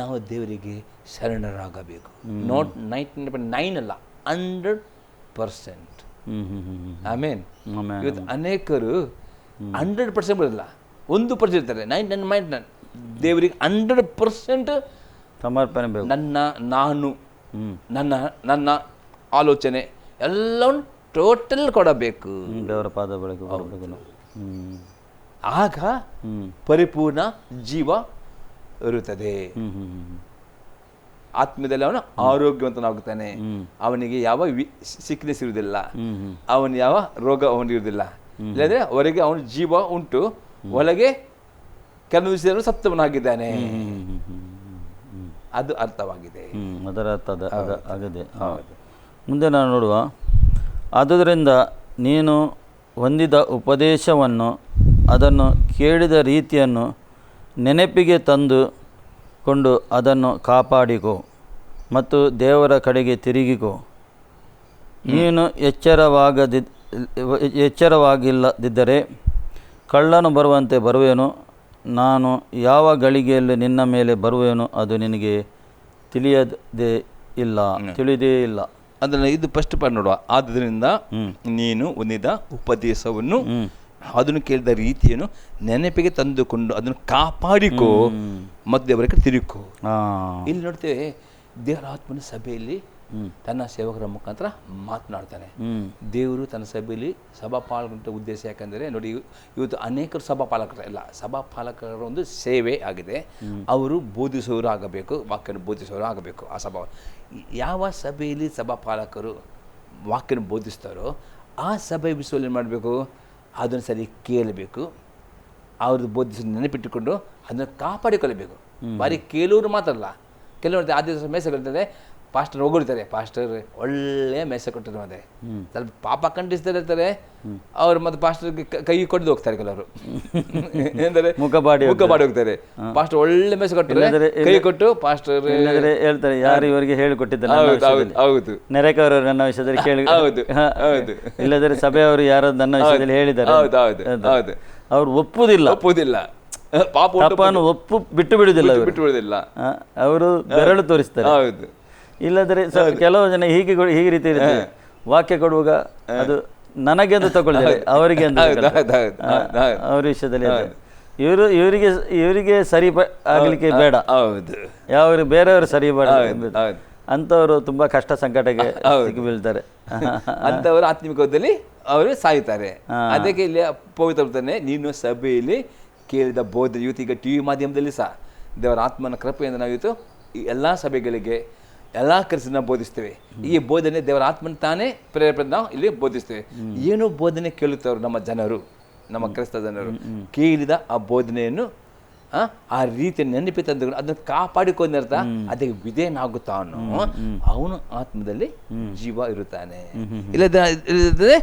ನಾವು ದೇವರಿಗೆ ಶರಣರಾಗಬೇಕು. ನಾಟ್ 99 ಅಲ್ಲ, 100%. ಆಮೇನ್. ಇವತ್ತು ಅನೇಕರು 100% ಬರಲ್ಲ, 1% ಇರ್ತಾರೆ. 99 ದೇವರಿಗೆ 100% ಸಮರ್ಪಣೆ ಬೇಕು. ನನ್ನ ಆಲೋಚನೆ ಎಲ್ಲವನ್ನು ಟೋಟಲ್ ಕೊಡಬೇಕು. ದೇವರ ಪಾದ ಬಳಿಗೆ ಬರಬೇಕು ನಾವು. ಆಗ ಪರಿಪೂರ್ಣ ಜೀವ ಇರುತ್ತದೆ. ಆತ್ಮದಲ್ಲಿ ಅವನು ಆರೋಗ್ಯವಂತನಾಗುತ್ತಾನೆ. ಅವನಿಗೆ ಯಾವ ಸಿಕ್ನೆಸ್ ಇರುವುದಿಲ್ಲ, ಅವನು ಯಾವ ರೋಗ ಅವನಿರುವುದಿಲ್ಲ. ಇಲ್ಲಂದ್ರೆ ಹೊರಗೆ ಅವನ ಜೀವ ಉಂಟು, ಒಳಗೆ ಕೆಲವು ವಿಷಯಗಳು ಸತ್ತವನಾಗಿದ್ದಾನೆ. ಅದು ಅರ್ಥವಾಗಿದೆ, ಅದರ ಅರ್ಥ ಆಗಿದೆ. ಮುಂದೆ ನಾವು ನೋಡುವ. ಆದುದರಿಂದ ನೀನು ಹೊಂದಿದ ಉಪದೇಶವನ್ನು, ಅದನ್ನು ಕೇಳಿದ ರೀತಿಯನ್ನು ನೆನಪಿಗೆ ತಂದುಕೊಂಡು ಅದನ್ನು ಕಾಪಾಡಿಕೋ ಮತ್ತು ದೇವರ ಕಡೆಗೆ ತಿರುಗಿಕೋ. ನೀನು ಎಚ್ಚರವಾಗಿಲ್ಲದಿದ್ದರೆ ಕಳ್ಳನು ಬರುವಂತೆ ಬರುವೆನು. ನಾನು ಯಾವ ಗಳಿಗೆಯಲ್ಲಿ ನಿನ್ನ ಮೇಲೆ ಬರುವೆನು ಅದು ನಿನಗೆ ತಿಳಿದೇ ಇಲ್ಲ. ಅದನ್ನು ಇದು ಫಸ್ಟ್ ಪಾರ್ಟ್ ನೋಡುವ. ಆದ್ದರಿಂದ ನೀನು ಹೊಂದಿದ ಉಪದೇಶವನ್ನು, ಅದನ್ನು ಕೇಳಿದ ರೀತಿಯನ್ನು ನೆನಪಿಗೆ ತಂದುಕೊಂಡು ಅದನ್ನು ಕಾಪಾಡಿಕೋ ಮತ್ತು ದೇವರ ತಿರುಗು. ಇಲ್ಲಿ ನೋಡ್ತೇವೆ, ದೇವರ ಆತ್ಮನ ಸಭೆಯಲ್ಲಿ ತನ್ನ ಸೇವಕರ ಮುಖಾಂತರ ಮಾತನಾಡ್ತಾನೆ. ದೇವರು ತನ್ನ ಸಭೆಯಲ್ಲಿ ಸಭಾಪಾಲಕರ ಉದ್ದೇಶ ಯಾಕಂದರೆ ನೋಡಿ, ಇವತ್ತು ಅನೇಕರು ಸಭಾಪಾಲಕರು ಇಲ್ಲ, ಸಭಾಪಾಲಕರ ಒಂದು ಸೇವೆ ಆಗಿದೆ. ಅವರು ಬೋಧಿಸೋರು ಆಗಬೇಕು, ವಾಕ್ಯನ ಬೋಧಿಸೋರು ಆಗಬೇಕು. ಆ ಯಾವ ಸಭೆಯಲ್ಲಿ ಸಭಾಪಾಲಕರು ವಾಕ್ಯನ ಬೋಧಿಸ್ತಾರೋ ಆ ಸಭೆ ವಿಶ್ವಲ್ಲಿ ಏನು ಮಾಡಬೇಕು, ಅದನ್ನು ಸರಿ ಕೇಳಬೇಕು, ಅವ್ರದ್ದು ಬೋಧಿಸೋ ನೆನಪಿಟ್ಟುಕೊಂಡು ಅದನ್ನು ಕಾಪಾಡಿಕೊಳ್ಳಬೇಕು. ಬಾರಿ ಕೇಳೋರು ಮಾತ್ರ ಅಲ್ಲ, ಕೆಲವರು ಆದೇಶ ಮೇಸಗಳಿರ್ತದೆ, ಪಾಸ್ಟರ್ ಹೊಗಳ್ತಾರೆ, ಪಾಸ್ಟರ್ ಒಳ್ಳೆ ಮೇಸ ಕೊಟ್ಟರು ಅದೇ ಸ್ವಲ್ಪ ಪಾಪ ಖಂಡಿಸ್ತಾ ಇರ್ತಾರೆ ಅವ್ರು. ಮತ್ತೆ ಪಾಸ್ಟರ್ಗೆ ಕೈ ಕೊಟ್ಟು ಹೋಗ್ತಾರೆ ಕೆಲವರು, ಏನಂದರೆ ಮುಖ ಬಾಡಿ ಹೋಗ್ತಾರೆ. ಪಾಸ್ಟರ್ ಒಳ್ಳೆ ಮೇಸ ಕೊಟ್ಟರೆ ಕೈ ಕೊಟ್ಟು ಪಾಸ್ಟರ್ ಹೇಳ್ತಾರೆ, ಯಾರು ಇವರಿಗೆ ಹೇಳಿಕೊಟ್ಟಿದ್ದಾರೆ, ಹೌದು, ನೆರೆಕವರು ನನ್ನ ವಿಷಯದಲ್ಲಿ ಕೇಳಿ, ಹೌದು ಹೌದು, ಇಲ್ಲದ್ರೆ ಸಭೆಯವರು ಯಾರು ನನ್ನ ವಿಷಯದಲ್ಲಿ ಹೇಳಿದ್ದಾರೆ, ಹೌದು, ಅವ್ರು ಒಪ್ಪುವುದಿಲ್ಲ, ಪಾಪವನ್ನು ಬಿಟ್ಟು ಬಿಡುವುದಿಲ್ಲ, ಅವರು ಬೆರಳು ತೋರಿಸ್ತಾರೆ. ಹೌದು, ಇಲ್ಲದ್ರೆ ಕೆಲವು ಜನ ಹೀಗೆ ರೀತಿ ಇರುತ್ತೆ, ವಾಕ್ಯ ಕೊಡುವಾಗ ಅದು ನನಗೆ ಅಂತ ತಗೊಳ್ತಾರೆ, ಅವರಿಗೆ ಅಂತ ಅವ್ರ ವಿಷಯದಲ್ಲಿ ಇವರಿಗೆ ಸರಿ ಆಗ್ಲಿಕ್ಕೆ ಬೇಡ, ಯಾವ ಬೇರೆಯವರು ಸರಿ ಬೇಡ ಅಂತವರು ತುಂಬಾ ಕಷ್ಟ ಸಂಕಟಕ್ಕೆ ಸಿಕ್ಕಿ ಬೀಳ್ತಾರೆ. ಅಂತವರು ಆತ್ಮಿಕದಲ್ಲಿ ಅವರು ಸಾಯ್ತಾರೆ. ಅದಕ್ಕೆ ಇಲ್ಲಿ ಪವಿತ್ರ ನೀನು ಸಭೆಯಲ್ಲಿ ಕೇಳಿದ ಬೋಧನೆ, ಇವತ್ತು ಈಗ ಟಿವಿ ಮಾಧ್ಯಮದಲ್ಲಿ ಸಹ ದೇವರ ಆತ್ಮನ ಕೃಪೆಯಿಂದ ನಾವು ಇವತ್ತು ಎಲ್ಲ ಸಭೆಗಳಿಗೆ ಎಲ್ಲ ಕರೆಸಿ ನಾವು ಬೋಧಿಸ್ತೇವೆ. ಈ ಬೋಧನೆ ದೇವರ ಆತ್ಮನ ತಾನೇ ಪ್ರೇರೇಪಣೆ ನಾವು ಇಲ್ಲಿ ಬೋಧಿಸ್ತೇವೆ. ಏನು ಬೋಧನೆ ಕೇಳುತ್ತವರು ನಮ್ಮ ಜನರು, ನಮ್ಮ ಕ್ರೈಸ್ತ ಜನರು ಕೇಳಿದ ಆ ಬೋಧನೆಯನ್ನು ಆ ರೀತಿಯ ನೆನಪಿ ತಂದುಕೊಂಡು ಅದನ್ನು ಕಾಪಾಡಿಕೊಂಡರ್ಥ ಅದಕ್ಕೆ ವಿಧೇಯನಾಗುತ್ತಾನೋ ಅವನು ಆತ್ಮದಲ್ಲಿ ಜೀವ ಇರುತ್ತಾನೆ. ಇಲ್ಲದ್ರೆ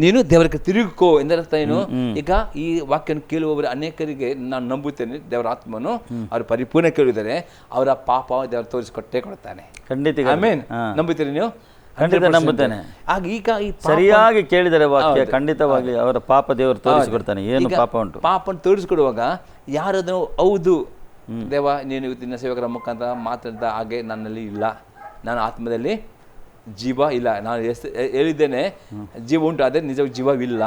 ನೀನು ದೇವರಿಗೆ ತಿರುಗಿಕೋ ಎಂದರ್ಥ ಏನು? ಈಗ ಈ ವಾಕ್ಯನ ಕೇಳುವವರು ಅನೇಕರಿಗೆ ನಾನು ನಂಬುತ್ತೇನೆ, ದೇವರ ಆತ್ಮನು ಅವರು ಪರಿಪೂರ್ಣ ಕೇಳಿದರೆ ಅವರ ಪಾಪ ದೇವರು ತೋರಿಸಿಕೊಟ್ಟೇ ಕೊಡ್ತಾನೆ. ಖಂಡಿತ ಆಮೇನ್. ನಂಬುತ್ತೀರಿ ನೀವು? ಖಂಡಿತ ನಂಬುತ್ತೇನೆ. ಆಗ ಈಗ ಈ ಸರಿಯಾಗಿ ಕೇಳಿದರೆ ವಾಕ್ಯ ಖಂಡಿತವಾಗಿ ಅವರ ಪಾಪ ದೇವರು ತೋರಿಸಿಕೊಡ್ತಾನೆ. ಏನು ಪಾಪ ಉಂಟು, ಪಾಪನ ತೋರಿಸಿಕೊಡುವಾಗ ಯಾರದು ಹೌದು ದೇವ ನೀನು ಇವತ್ತಿನ ಸೇವಕರ ಮುಖಾಂತರ ಮಾತಾಡಿದ ಹಾಗೆ ನನ್ನಲ್ಲಿ ಇಲ್ಲ, ನಾನು ಆತ್ಮದಲ್ಲಿ ಜೀವ ಇಲ್ಲ, ನಾನು ಹೇಳಿದ್ದೇನೆ ಜೀವ ಉಂಟು, ಅದೇ ನಿಜ ಜೀವವಿಲ್ಲ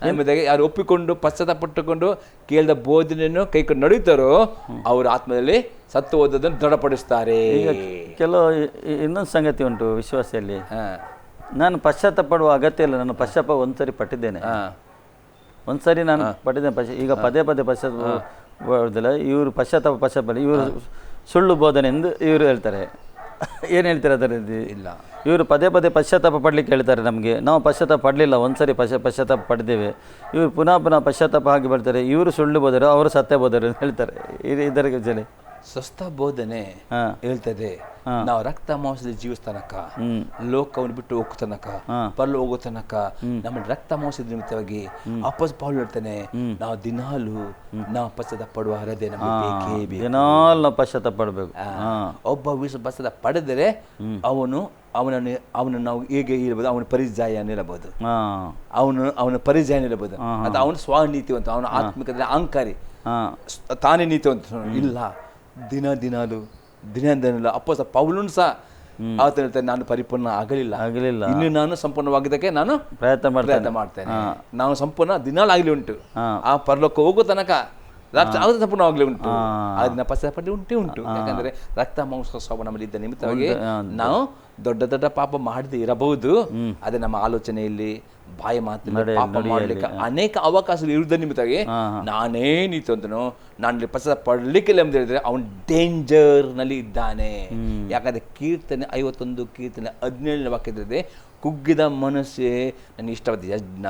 ಎಂಬುದಾಗಿ ಯಾರು ಒಪ್ಪಿಕೊಂಡು ಪಶ್ಚಾತ್ತಾಪಟ್ಟುಕೊಂಡು ಕೇಳಿದ ಬೋಧನೆಯನ್ನು ಕೈಕೊಂಡು ನಡೆಯುತ್ತಾರೋ ಅವರು ಆತ್ಮದಲ್ಲಿ ಸತ್ತು ಹೋದದನ್ನು ದೃಢಪಡಿಸ್ತಾರೆ. ಕೆಲವು ಇನ್ನೊಂದು ಸಂಗತಿ ಉಂಟು ವಿಶ್ವಾಸದಲ್ಲಿ, ನಾನು ಪಶ್ಚಾತ್ತಾಪ ಪಡುವ ಅಗತ್ಯ ಇಲ್ಲ, ನಾನು ಪಶ್ಚಾತ್ತಾಪ ಒಂದ್ಸರಿ ಪಟ್ಟಿದ್ದೇನೆ, ಒಂದ್ಸರಿ ನಾನು ಪಟ್ಟಿದ್ದೇನೆ. ಈಗ ಪದೇ ಪಶ್ಚಾತ್ತಾಪ ಇವರು ಪಶ್ಚಾತ್ತಾಪ ಇವರು ಸುಳ್ಳು ಬೋಧನೆ ಎಂದು ಇವರು ಹೇಳ್ತಾರೆ. ಏನು ಹೇಳ್ತಾರೆ ಅದರಲ್ಲಿ? ಇಲ್ಲ, ಇವರು ಪದೇ ಪಶ್ಚಾತ್ತಾಪ ಪಡಲಿಕ್ಕೆ ಹೇಳ್ತಾರೆ ನಮಗೆ. ನಾವು ಪಶ್ಚಾತ್ತಾಪ ಪಡಲಿಲ್ಲ, ಒಂದ್ಸರಿ ಪಶ್ಚಾತ್ತಾಪ ಪಡೆದೇವೆ. ಇವರು ಪುನಃ ಪಶ್ಚಾತ್ತಾಪ ಆಗಿ ಬರ್ತಾರೆ. ಇವರು ಸುಳ್ಳು ಬೋಧರು, ಅವರು ಸತ್ಯ ಬೋಧರು ಅಂತ ಹೇಳ್ತಾರೆ. ಇದರ ಜನ ಸ್ವಸ್ಥ ಬೋಧನೆ ಹೇಳ್ತದೆ, ನಾವು ರಕ್ತ ಮಾಂಸದಲ್ಲಿ ಜೀವಿಸ ತನಕ, ಲೋಕವನ್ನು ಬಿಟ್ಟು ಹೋಗೋ ತನಕ, ಪರ್ಲು ಹೋಗೋ ತನಕ ನಮ್ಮ ರಕ್ತ ಮಾಂಸದ ನಿಮಿತ್ತವಾಗಿ ಅಪ್ಪಸ್ ಪೌಲ್ ಹೇಳ್ತಾನೆ, ನಾವು ದಿನಾಲು ನಾವು ಪಶ್ಚಾತ್ತಾಪ ಪಡುವ ಹರದೆ ನಮಗೆ ದಿನಾಲು ನಾವು ಪಶ್ಚಾತ್ತಾಪ ಪಡಬೇಕು. ಒಬ್ಬ ಪಶ್ಚಾತ್ತಾಪ ಪಡೆದರೆ ಅವನನ್ನು ನಾವು ಹೇಗೆ ಇರಬಹುದು, ಅವನ ಪರಿಚಯ ಇರಬಹುದು, ಅವನ ಪರಿಚಯ ಇರಬಹುದು, ಅಥವಾ ಅವನ ಸ್ವನೀತಿವಂತ, ಅವನ ಆತ್ಮಿಕ ಅಹಂಕಾರಿ, ತಾನೇ ನೀತಿವಂತ ಇಲ್ಲ. ದಿನಾಲು ಅಪ್ಪಸ ಪೌಲನು ಸಹ ಆತ ಹೇಳ್ತಾರೆ, ನಾನು ಪರಿಪೂರ್ಣ ಆಗಲಿಲ್ಲ, ಇನ್ನು ನಾನು ಸಂಪೂರ್ಣವಾಗಿದ್ದಕ್ಕೆ ನಾನು ಪ್ರಯತ್ನ ಮಾಡ್ತೇನೆ. ನಾನು ಸಂಪೂರ್ಣ ದಿನಾಲು ಆಗಲಿ ಉಂಟು, ಆ ಪರಲೋಕ ಹೋಗೋ ತನಕ ಅದು ಸಂಪೂರ್ಣವಾಗಲೇ ಉಂಟು, ಅದನ್ನ ಪಶ್ಚಾತ್ತಾಪ ಉಂಟು. ಯಾಕಂದ್ರೆ ರಕ್ತ ಮಾಂಸ ಸ್ವಭಾವ ನಮ್ಮಲ್ಲಿ ಇದ್ದ ನಿಮಿತ್ತವಾಗಿ ನಾವು ದೊಡ್ಡ ದೊಡ್ಡ ಪಾಪ ಮಾಡದೆ ಇರಬಹುದು, ಅದೇ ನಮ್ಮ ಆಲೋಚನೆಯಲ್ಲಿ ಬಾಯಿ ಮಾತಿನಲ್ಲಿ ಪಾಪ ಮಾಡಲಿಕ್ಕೆ ಅನೇಕ ಅವಕಾಶಗಳು ಇರುವುದ ನಿಮಿತ್ತವಾಗಿ ನಾನೇ ನೀತು ಅಂತನೋ ನಾನು ಪಶ್ಚಾತ್ತಾಪ ಪಡ್ಲಿಕ್ಕಿಲ್ಲ ಅಂತ ಹೇಳಿದ್ರೆ ಅವನು ಡೇಂಜರ್ ನಲ್ಲಿ ಇದ್ದಾನೆ. ಯಾಕಂದ್ರೆ ಕೀರ್ತನೆ 51 ಕೀರ್ತನೆ 17ನೇ ವಾಕ್ಯದಲ್ಲಿ ಕುಗ್ಗಿದ ಮನಸ್ಸೇ ನನಗೆ ಇಷ್ಟವಾದ ಯಜ್ಞ,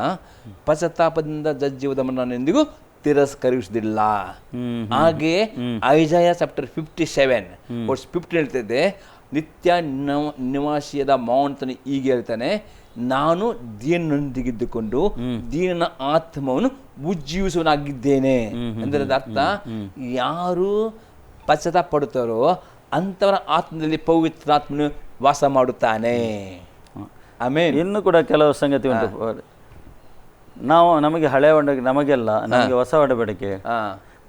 ಪಶ್ಚಾತ್ತಾಪದಿಂದ ಜಜ್ಜುವುದನ್ನು ನಾನು ಎಂದಿಗೂ ತಿರಸ್ಕರಿಸುವುದಿಲ್ಲ. ಹಾಗೆ ಐಜಾಯ ಚಾಪ್ಟರ್ 57 ವರ್ಸ್ 15 ಹೇಳ್ತಿದ್ದೆ, ನಿತ್ಯ ನಿವಾಸಿಯಾದ ಮೌನತನು ಹೀಗೆ ಹೇಳ್ತಾನೆ, ನಾನು ದೀನನೊಂದಿಗಿದ್ದುಕೊಂಡು ದೀನನ ಆತ್ಮವನ್ನು ಉಜ್ಜೀವಿಸುವನಾಗಿದ್ದೇನೆ. ಅಂದ್ರೆ ಅರ್ಥ, ಯಾರು ಪಶ್ಚಾತ್ತಾಪ ಪಡುತ್ತಾರೋ ಅಂಥವರ ಆತ್ಮದಲ್ಲಿ ಪವಿತ್ರಾತ್ಮನು ವಾಸ ಮಾಡುತ್ತಾನೆ. ಆಮೇಲೆ ಇನ್ನು ಕೂಡ ಕೆಲವು ಸಂಗತಿ ಉಂಟು. ನಮಗೆ ಹಳೆ ಒಡಂಬಡಿಕೆ ನಮಗೆಲ್ಲ, ನಮಗೆ ಹೊಸ ಒಡಂಬಡಿಕೆ.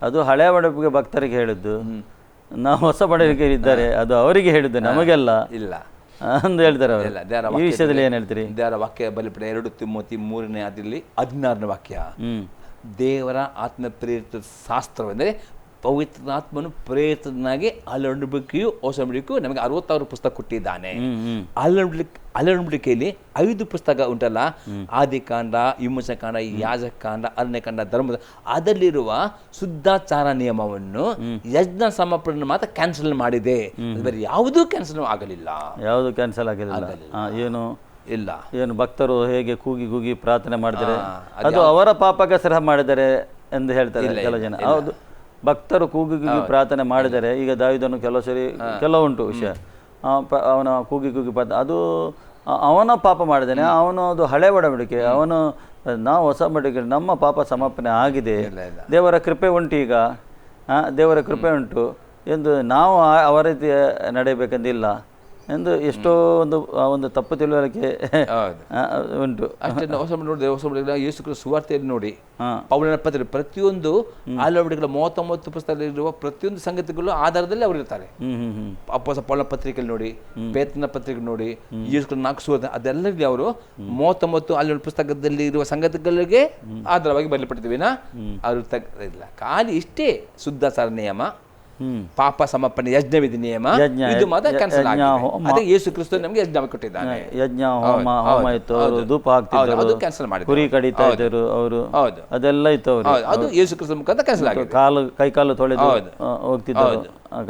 ಅದು ಹಳೆ ಒಡಂಬಡಿಕೆ ಭಕ್ತರಿಗೆ ಹೇಳಿದ್ದು, ನಾವು ಹೊಸ ಒಡಂಬಡಿಕೆ ಇದ್ದಾರೆ ಅದು ಅವರಿಗೆ ಹೇಳಿದ್ದು, ನಮಗೆಲ್ಲ ಇಲ್ಲ ಅಂತ ಹೇಳ್ತಾರೆ ಅವರು. ಈ ವಿಷಯದಲ್ಲಿ ಏನ್ ಹೇಳ್ತೀರಿ? ದೇವರ ವಾಕ್ಯ ಬಲಿಪಡ 2 ತಿಮೋತಿ 3ನೇ ಅಧ್ಯಾಯದಲ್ಲಿ 16ನೇ ವಾಕ್ಯ, ದೇವರ ಆತ್ಮ ಪ್ರೇರಿತ ಶಾಸ್ತ್ರವೆಂದರೆ ಪವಿತ್ರಾತ್ಮನು ಪ್ರೇರಿತನಾಗಿ ಹಳೆಯೊಡಂಬಡಿಕೆಯು ಹೊಸ ಒಡಂಬಡಿಕೆಯು ನಮಗೆ 66 ಪುಸ್ತಕ ಕೊಟ್ಟಿದ್ದಾನೆ. ಹಳೆಯೊಡಂಬಡಿಕೆಯಲ್ಲಿ 5 ಪುಸ್ತಕ ಉಂಟಲ್ಲ, ಆದಿಕಾಂಡ, ವಿಮೋಚನಕಾಂಡ, ಯಾಜಕಕಾಂಡ, ಅರಣ್ಯಕಾಂಡ, ಧರ್ಮದ, ಅದರಲ್ಲಿರುವ ಶುದ್ಧಾಚಾರ ನಿಯಮವನ್ನು ಯಜ್ಞ ಸಮರ್ಪಣೆ ಮಾತ್ರ ಕ್ಯಾನ್ಸಲ್ ಮಾಡಿದೆ. ಬೇರೆ ಯಾವುದೂ ಕ್ಯಾನ್ಸಲ್ ಆಗಲಿಲ್ಲ, ಯಾವುದು ಕ್ಯಾನ್ಸಲ್ ಆಗಲಿಲ್ಲ. ಏನು ಇಲ್ಲ, ಏನು ಭಕ್ತರು ಹೇಗೆ ಕೂಗಿ ಪ್ರಾರ್ಥನೆ ಮಾಡಿದರೆ ಅದು ಅವರ ಪಾಪಕ್ಕೆ ಸಹ ಮಾಡಿದರೆ ಎಂದು ಹೇಳ್ತಾರೆ ಕೆಲವು ಜನ. ಹೌದು, ಭಕ್ತರು ಕೂಗಿ ಪ್ರಾರ್ಥನೆ ಮಾಡಿದರೆ, ಈಗ ದಾವೀದನು ಕೆಲವು ಸರಿ ಕೆಲವುಂಟು ವಿಷಯ, ಅವನ ಕೂಗಿ ಅದು ಅವನ ಪಾಪ ಮಾಡಿದ್ದಾನೆ, ಅವನು ಅದು ಹಳೆ ಒಡಂಬಡಿಕೆ, ಅವನು ನಾವು ಹೊಸ ಒಡಂಬಡಿಕೆ, ನಮ್ಮ ಪಾಪ ಸಮರ್ಪಣೆ ಆಗಿದೆ, ದೇವರ ಕೃಪೆ ಉಂಟು, ಈಗ ದೇವರ ಕೃಪೆ ಉಂಟು ಎಂದು ನಾವು ಅವರ ರೀತಿ ನಡೆಯಬೇಕೆಂದಿಲ್ಲ ಎಂದು ಎಷ್ಟೋ ಒಂದು ತಪ್ಪು ತಿಳುವಳಿಕೆ ಉಂಟು. ಅಷ್ಟೇ ಹೊಸ ಯೇಸು ಕ್ರಿಸ್ತ ಸುವಾರ್ತೆಯಲ್ಲಿ ನೋಡಿ, ಪೌಲನ ಪತ್ರಿಕೆ ಪ್ರತಿಯೊಂದು ಹಳೆಯೊಡಂಬಡಿಕೆಗಳ 39 ಪುಸ್ತಕದಲ್ಲಿರುವ ಪ್ರತಿಯೊಂದು ಸಂಗತಿಗಳು ಆಧಾರದಲ್ಲಿ ಅವರು ಇರ್ತಾರೆ. ಅಪೊಸ್ತಲ ಪೌಲನ ಪತ್ರಿಕೆಯಲ್ಲಿ ನೋಡಿ, ಪೇತ್ರನ ಪತ್ರಿಕೆ ನೋಡಿ, ಯೇಸು ಕ್ರಿಸ್ತ 4 ಸುವಾರ್ತೆ ಅದೆಲ್ಲರಲ್ಲಿ ಅವರು 39 ಹಳೆಯ ಪುಸ್ತಕದಲ್ಲಿ ಇರುವ ಸಂಗತಿಗಳಿಗೆ ಆಧಾರವಾಗಿ ಬರೆಯಲ್ಪಟ್ಟಿದ್ದೀವಿ. ಅವರು ಇಲ್ಲ, ಖಾಲಿ ಇಷ್ಟೇ ಶುದ್ಧಾಚಾರ ನಿಯಮ, ಪಾಪ ಸಮರ್ಪಣೆ ಯಜ್ಞವಿಧಿ ನಿಯಮ, ಇದು ಮಾತ್ರ ಕ್ಯಾನ್ಸಲ್ ಆಗಿದೆ. ಅದೇ ಯೇಸು ಕ್ರಿಸ್ತ ನಮಗೆ ಯಜ್ಞ ಕೊಟ್ಟಿದ್ದಾನೆ. ಯಜ್ಞ ಹೋಮ ಇತ್ತು, ಅವರು ಧೂಪ ಹಾಕ್ತಿದ್ರು, ಅದು ಕ್ಯಾನ್ಸಲ್ ಮಾಡಿದ್ರು, ಕುರಿ ಕಡಿತಾ ಇದ್ದರು ಅವರು, ಹೌದು ಅದೆಲ್ಲ ಇತ್ತು ಅವರು. ಅದು ಯೇಸು ಕ್ರಿಸ್ತ ಮುಖಾಂತರ ಕ್ಯಾನ್ಸಲ್ ಆಗಿದೆ. ಕೈಕಾಲು ತೊಳೆದು ಹೋಗ್ತಿದ್ರು,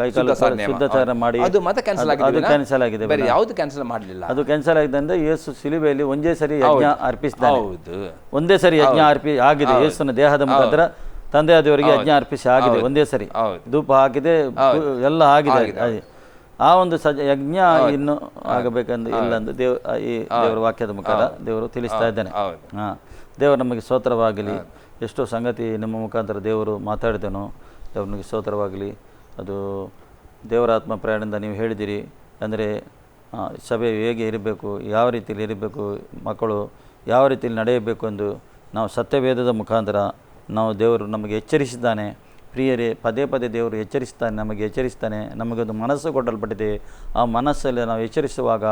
ಕೈಕಾಲು ಶುದ್ಧಾಚಾರ ಮಾಡಿ, ಅದು ಮಾತ್ರ ಕ್ಯಾನ್ಸಲ್ ಆಗಿದೆ. ಅದು ಕ್ಯಾನ್ಸಲ್ ಆಗಿದೆ, ಬೇರೆ ಯಾವುದು ಕ್ಯಾನ್ಸಲ್ ಮಾಡಲಿಲ್ಲ. ಅದು ಕ್ಯಾನ್ಸಲ್ ಆಗಿದೆ ಅಂದ್ರೆ ಯೇಸು ಶಿಲುಬೆಯಲ್ಲಿ ಒಂದೇ ಸರಿ ಯಜ್ಞ ಅರ್ಪಿಸಿದ್ದಾನೆ. ಹೌದು, ಒಂದೇ ಸರಿ ಯಜ್ಞ ಆಗಿದೆ. ಯೇಸುವಿನ ದೇಹದ ಮುಖಾಂತರ ತಂದೆಯ ದೇವರಿಗೆ ಯಜ್ಞ ಅರ್ಪಿಸಿ ಆಗಿದೆ, ಒಂದೇ ಸರಿ ಧೂಪ ಹಾಕಿದೆ, ಎಲ್ಲ ಆಗಿದೆ. ಆ ಒಂದು ಯಜ್ಞ ಇನ್ನು ಆಗಬೇಕಂದು ಇಲ್ಲ ಎಂದು ಈ ದೇವರ ವಾಕ್ಯದ ಮುಖಾಂತರ ದೇವರು ತಿಳಿಸ್ತಾ ಇದ್ದಾನೆ. ದೇವರು ನಮಗೆ ಸ್ತೋತ್ರವಾಗಲಿ. ಎಷ್ಟೋ ಸಂಗತಿ ನಿಮ್ಮ ಮುಖಾಂತರ ದೇವರು ಮಾತಾಡಿದನು, ದೇವರಿಗೆ ಸ್ತೋತ್ರವಾಗಲಿ. ಅದು ದೇವರ ಆತ್ಮ ಪ್ರಯಾಣದಿಂದ ನೀವು ಹೇಳಿದಿರಿ, ಅಂದರೆ ಸಭೆ ಹೇಗೆ ಇರಬೇಕು, ಯಾವ ರೀತಿಯಲ್ಲಿ ಇರಬೇಕು, ಮಕ್ಕಳು ಯಾವ ರೀತಿಯಲ್ಲಿ ನಡೆಯಬೇಕು ಎಂದು ನಾವು ಸತ್ಯವೇದದ ಮುಖಾಂತರ ನಾವು ದೇವರು ನಮಗೆ ಎಚ್ಚರಿಸಿದ್ದಾನೆ. ಪ್ರಿಯರೇ, ಪದೇ ಪದೇ ದೇವರು ನಮಗೆ ಎಚ್ಚರಿಸ್ತಾನೆ. ನಮಗೊಂದು ಮನಸ್ಸು ಕೊಡಲ್ಪಟ್ಟಿದೆ. ಆ ಮನಸ್ಸಲ್ಲಿ ನಾವು ಎಚ್ಚರಿಸುವಾಗ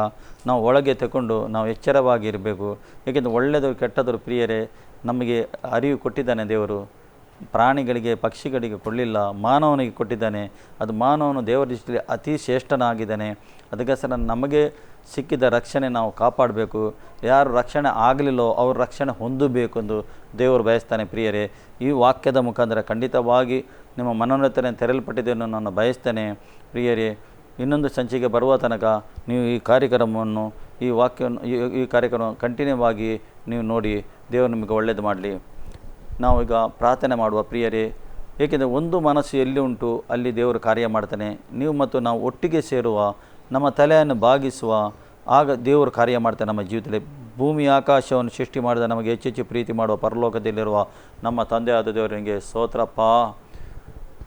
ನಾವು ಒಳಗೆ ತಗೊಂಡು ನಾವು ಎಚ್ಚರವಾಗಿ ಇರಬೇಕು. ಏಕೆಂದರೆ ಒಳ್ಳೆಯದು ಕೆಟ್ಟದರು ಪ್ರಿಯರೇ ನಮಗೆ ಅರಿವು ಕೊಟ್ಟಿದ್ದಾನೆ ದೇವರು. ಪ್ರಾಣಿಗಳಿಗೆ ಪಕ್ಷಿಗಳಿಗೆ ಕೊಡಲಿಲ್ಲ, ಮಾನವನಿಗೆ ಕೊಟ್ಟಿದ್ದಾನೆ. ಅದು ಮಾನವನು ದೇವರ ದೃಷ್ಟಿಯಲ್ಲಿ ಅತಿ ಶ್ರೇಷ್ಠನಾಗಿದ್ದಾನೆ. ಅದಕ್ಕೋಸ್ಕರ ನಮಗೆ ಸಿಕ್ಕಿದ ರಕ್ಷಣೆ ನಾವು ಕಾಪಾಡಬೇಕು. ಯಾರು ರಕ್ಷಣೆ ಆಗಲಿಲ್ಲೋ ಅವರು ರಕ್ಷಣೆ ಹೊಂದಬೇಕೆಂದು ದೇವರು ಬಯಸ್ತಾನೆ. ಪ್ರಿಯರೇ, ಈ ವಾಕ್ಯದ ಮುಖಾಂತರ ಖಂಡಿತವಾಗಿ ನಿಮ್ಮ ಮನೋನ್ನತನೆ ತೆರಲ್ಪಟ್ಟಿದ್ದೆಯನ್ನು ನಾನು ಬಯಸ್ತೇನೆ. ಪ್ರಿಯರೇ, ಇನ್ನೊಂದು ಸಂಚಿಕೆ ಬರುವ ತನಕ ನೀವು ಈ ಕಾರ್ಯಕ್ರಮವನ್ನು ಈ ಕಾರ್ಯಕ್ರಮ ಕಂಟಿನ್ಯೂ ಆಗಿ ನೀವು ನೋಡಿ, ದೇವರು ನಿಮಗೆ ಒಳ್ಳೆಯದು ಮಾಡಲಿ. ನಾವು ಈಗ ಪ್ರಾರ್ಥನೆ ಮಾಡುವ ಪ್ರಿಯರೇ, ಏಕೆಂದರೆ ಒಂದು ಮನಸ್ಸು ಎಲ್ಲಿ ಉಂಟು ಅಲ್ಲಿ ದೇವರು ಕಾರ್ಯ ಮಾಡ್ತಾನೆ. ನೀವು ಮತ್ತು ನಾವು ಒಟ್ಟಿಗೆ ಸೇರುವ, ನಮ್ಮ ತಲೆಯನ್ನು ಬಾಗಿಸುವ, ಆಗ ದೇವರು ಕಾರ್ಯ ಮಾಡ್ತಾನೆ ನಮ್ಮ ಜೀವಿತದಲ್ಲಿ. ಭೂಮಿ ಆಕಾಶವನ್ನು ಸೃಷ್ಟಿ ಮಾಡಿದ ನಮಗೆ ಹೆಚ್ಚೆಚ್ಚು ಪ್ರೀತಿ ಮಾಡುವ ಪರಲೋಕದಲ್ಲಿರುವ ನಮ್ಮ ತಂದೆಯಾದ ದೇವರಿಗೆ ಸ್ತೋತ್ರಪ್ಪ.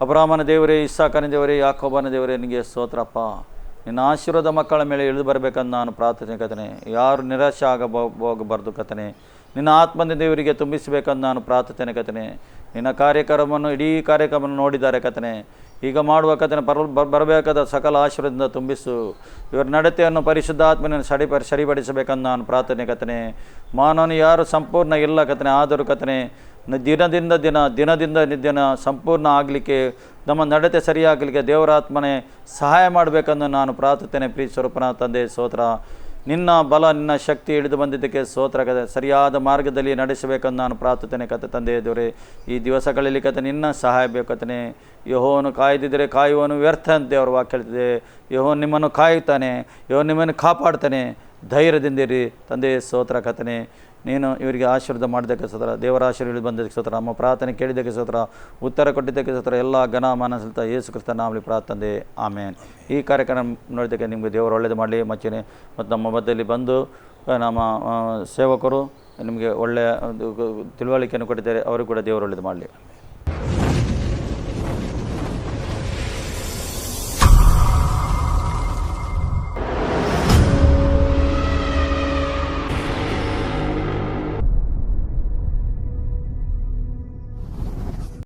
ಅಬ್ರಹಾಮನ ದೇವರೇ, ಇಸಾಕನ ದೇವರೇ, ಯಾಕೋಬನ ದೇವರೇ, ನಿನಗೆ ಸ್ತೋತ್ರಪ್ಪ. ನಿನ್ನ ಆಶೀರ್ವಾದ ಮಕ್ಕಳ ಮೇಲೆ ಇಳಿದು ಬರಬೇಕಂದು ನಾನು ಪ್ರಾರ್ಥನೆ ಕತನೆ. ಯಾರು ನಿರಾಶೆ ಹೋಗಬಾರ್ದು ಕತನೆ. ನಿನ್ನ ಆತ್ಮದ ದೇವರಿಗೆ ತುಂಬಿಸಬೇಕಂದು ನಾನು ಪ್ರಾರ್ಥನೆ ಕತನೆ. ನಿನ್ನ ಕಾರ್ಯಕ್ರಮವನ್ನು ಇಡೀ ಕಾರ್ಯಕ್ರಮವನ್ನು ನೋಡಿದ್ದಾರೆ ಕತನೆ. ಈಗ ಮಾಡುವ ಕತನೆ ಬರಬೇಕಾದ ಸಕಲ ಆಶೀರ್ವಾದದಿಂದ ತುಂಬಿಸು. ಇವರ ನಡತೆಯನ್ನು ಪರಿಶುದ್ಧಾತ್ಮನ ಸರಿಪಡಿಸಬೇಕಂದು ನಾನು ಪ್ರಾರ್ಥನೆ ಕತನೆ. ಮಾನವನು ಯಾರು ಸಂಪೂರ್ಣ ಇಲ್ಲ ಕತನೆ, ಆದರೂ ಕತನೆ ದಿನದಿಂದ ದಿನ ಸಂಪೂರ್ಣ ಆಗಲಿಕ್ಕೆ, ನಮ್ಮ ನಡತೆ ಸರಿಯಾಗಲಿಕ್ಕೆ ದೇವರ ಆತ್ಮನೇ ಸಹಾಯ ಮಾಡಬೇಕೆಂದು ನಾನು ಪ್ರಾರ್ಥಿಸ್ತೇನೆ. ಪ್ರೀತಿ ಸ್ವರೂಪನ ತಂದೆ ಸ್ತೋತ್ರ, ನಿನ್ನ ಬಲ ನಿನ್ನ ಶಕ್ತಿ ಹಿಡಿದು ಬಂದಿದ್ದಕ್ಕೆ ಸ್ತೋತ್ರ. ಸರಿಯಾದ ಮಾರ್ಗದಲ್ಲಿ ನಡೆಸಬೇಕೆಂದು ನಾನು ಪ್ರಾರ್ಥಿಸ್ತೇನೆ ತಂದೆ ದೇವರೇ. ಈ ದಿವಸಗಳಲ್ಲಿ ನಿನ್ನ ಸಹಾಯ ಬೇಕತ್ತನೆ. ಯೆಹೋವನು ಕಾಯ್ದಿದ್ದರೆ ಕಾಯುವನು ವ್ಯರ್ಥ ಅಂತ ದೇವರ ವಾಕ್ಯ ಹೇಳ್ತಿದೆ. ಯೆಹೋವನು ನಿಮ್ಮನ್ನು ಕಾಯುತ್ತಾನೆ, ಯೆಹೋವನು ನಿಮ್ಮನ್ನು ಕಾಪಾಡ್ತಾನೆ. ಧೈರ್ಯದಿಂದಿರಿ ತಂದೆ ಸ್ತೋತ್ರ ಕರ್ತನೇ. ನೀನು ಇವರಿಗೆ ಆಶೀರ್ವಾದ ಮಾಡಿದ್ದಕ್ಕೆ ಸ್ತೋತ್ರ, ದೇವರ ಆಶೀರ್ವಾದ ಬಂದಿದ್ದಕ್ಕೆ ಸ್ತೋತ್ರ, ನಮ್ಮ ಪ್ರಾರ್ಥನೆ ಕೇಳಿದ್ದಕ್ಕೆ ಸ್ತೋತ್ರ, ಉತ್ತರ ಕೊಟ್ಟಿದ್ದಕ್ಕೆ ಸ್ತೋತ್ರ. ಎಲ್ಲ ಘನ ಮಾನ ಸಲ್ತಾ ಯೇಸು ಕ್ರಿಸ್ತ ನಾಮದಲ್ಲಿ ಪ್ರಾರ್ಥನೆ, ಆಮೇನ್. ಈ ಕಾರ್ಯಕ್ರಮ ನೋಡಿದ್ದಕ್ಕೆ ನಿಮಗೆ ದೇವರು ಒಳ್ಳೆಯದು ಮಾಡಲಿ. ಮತ್ತು ನಮ್ಮ ಮಧ್ಯದಲ್ಲಿ ಬಂದು ನಮ್ಮ ಸೇವಕರು ನಿಮಗೆ ಒಳ್ಳೆಯ ತಿಳುವಳಿಕೆಯನ್ನು ಕೊಟ್ಟಿದ್ದಾರೆ, ಅವರು ಕೂಡ ದೇವರು ಒಳ್ಳೆಯದು ಮಾಡಲಿ.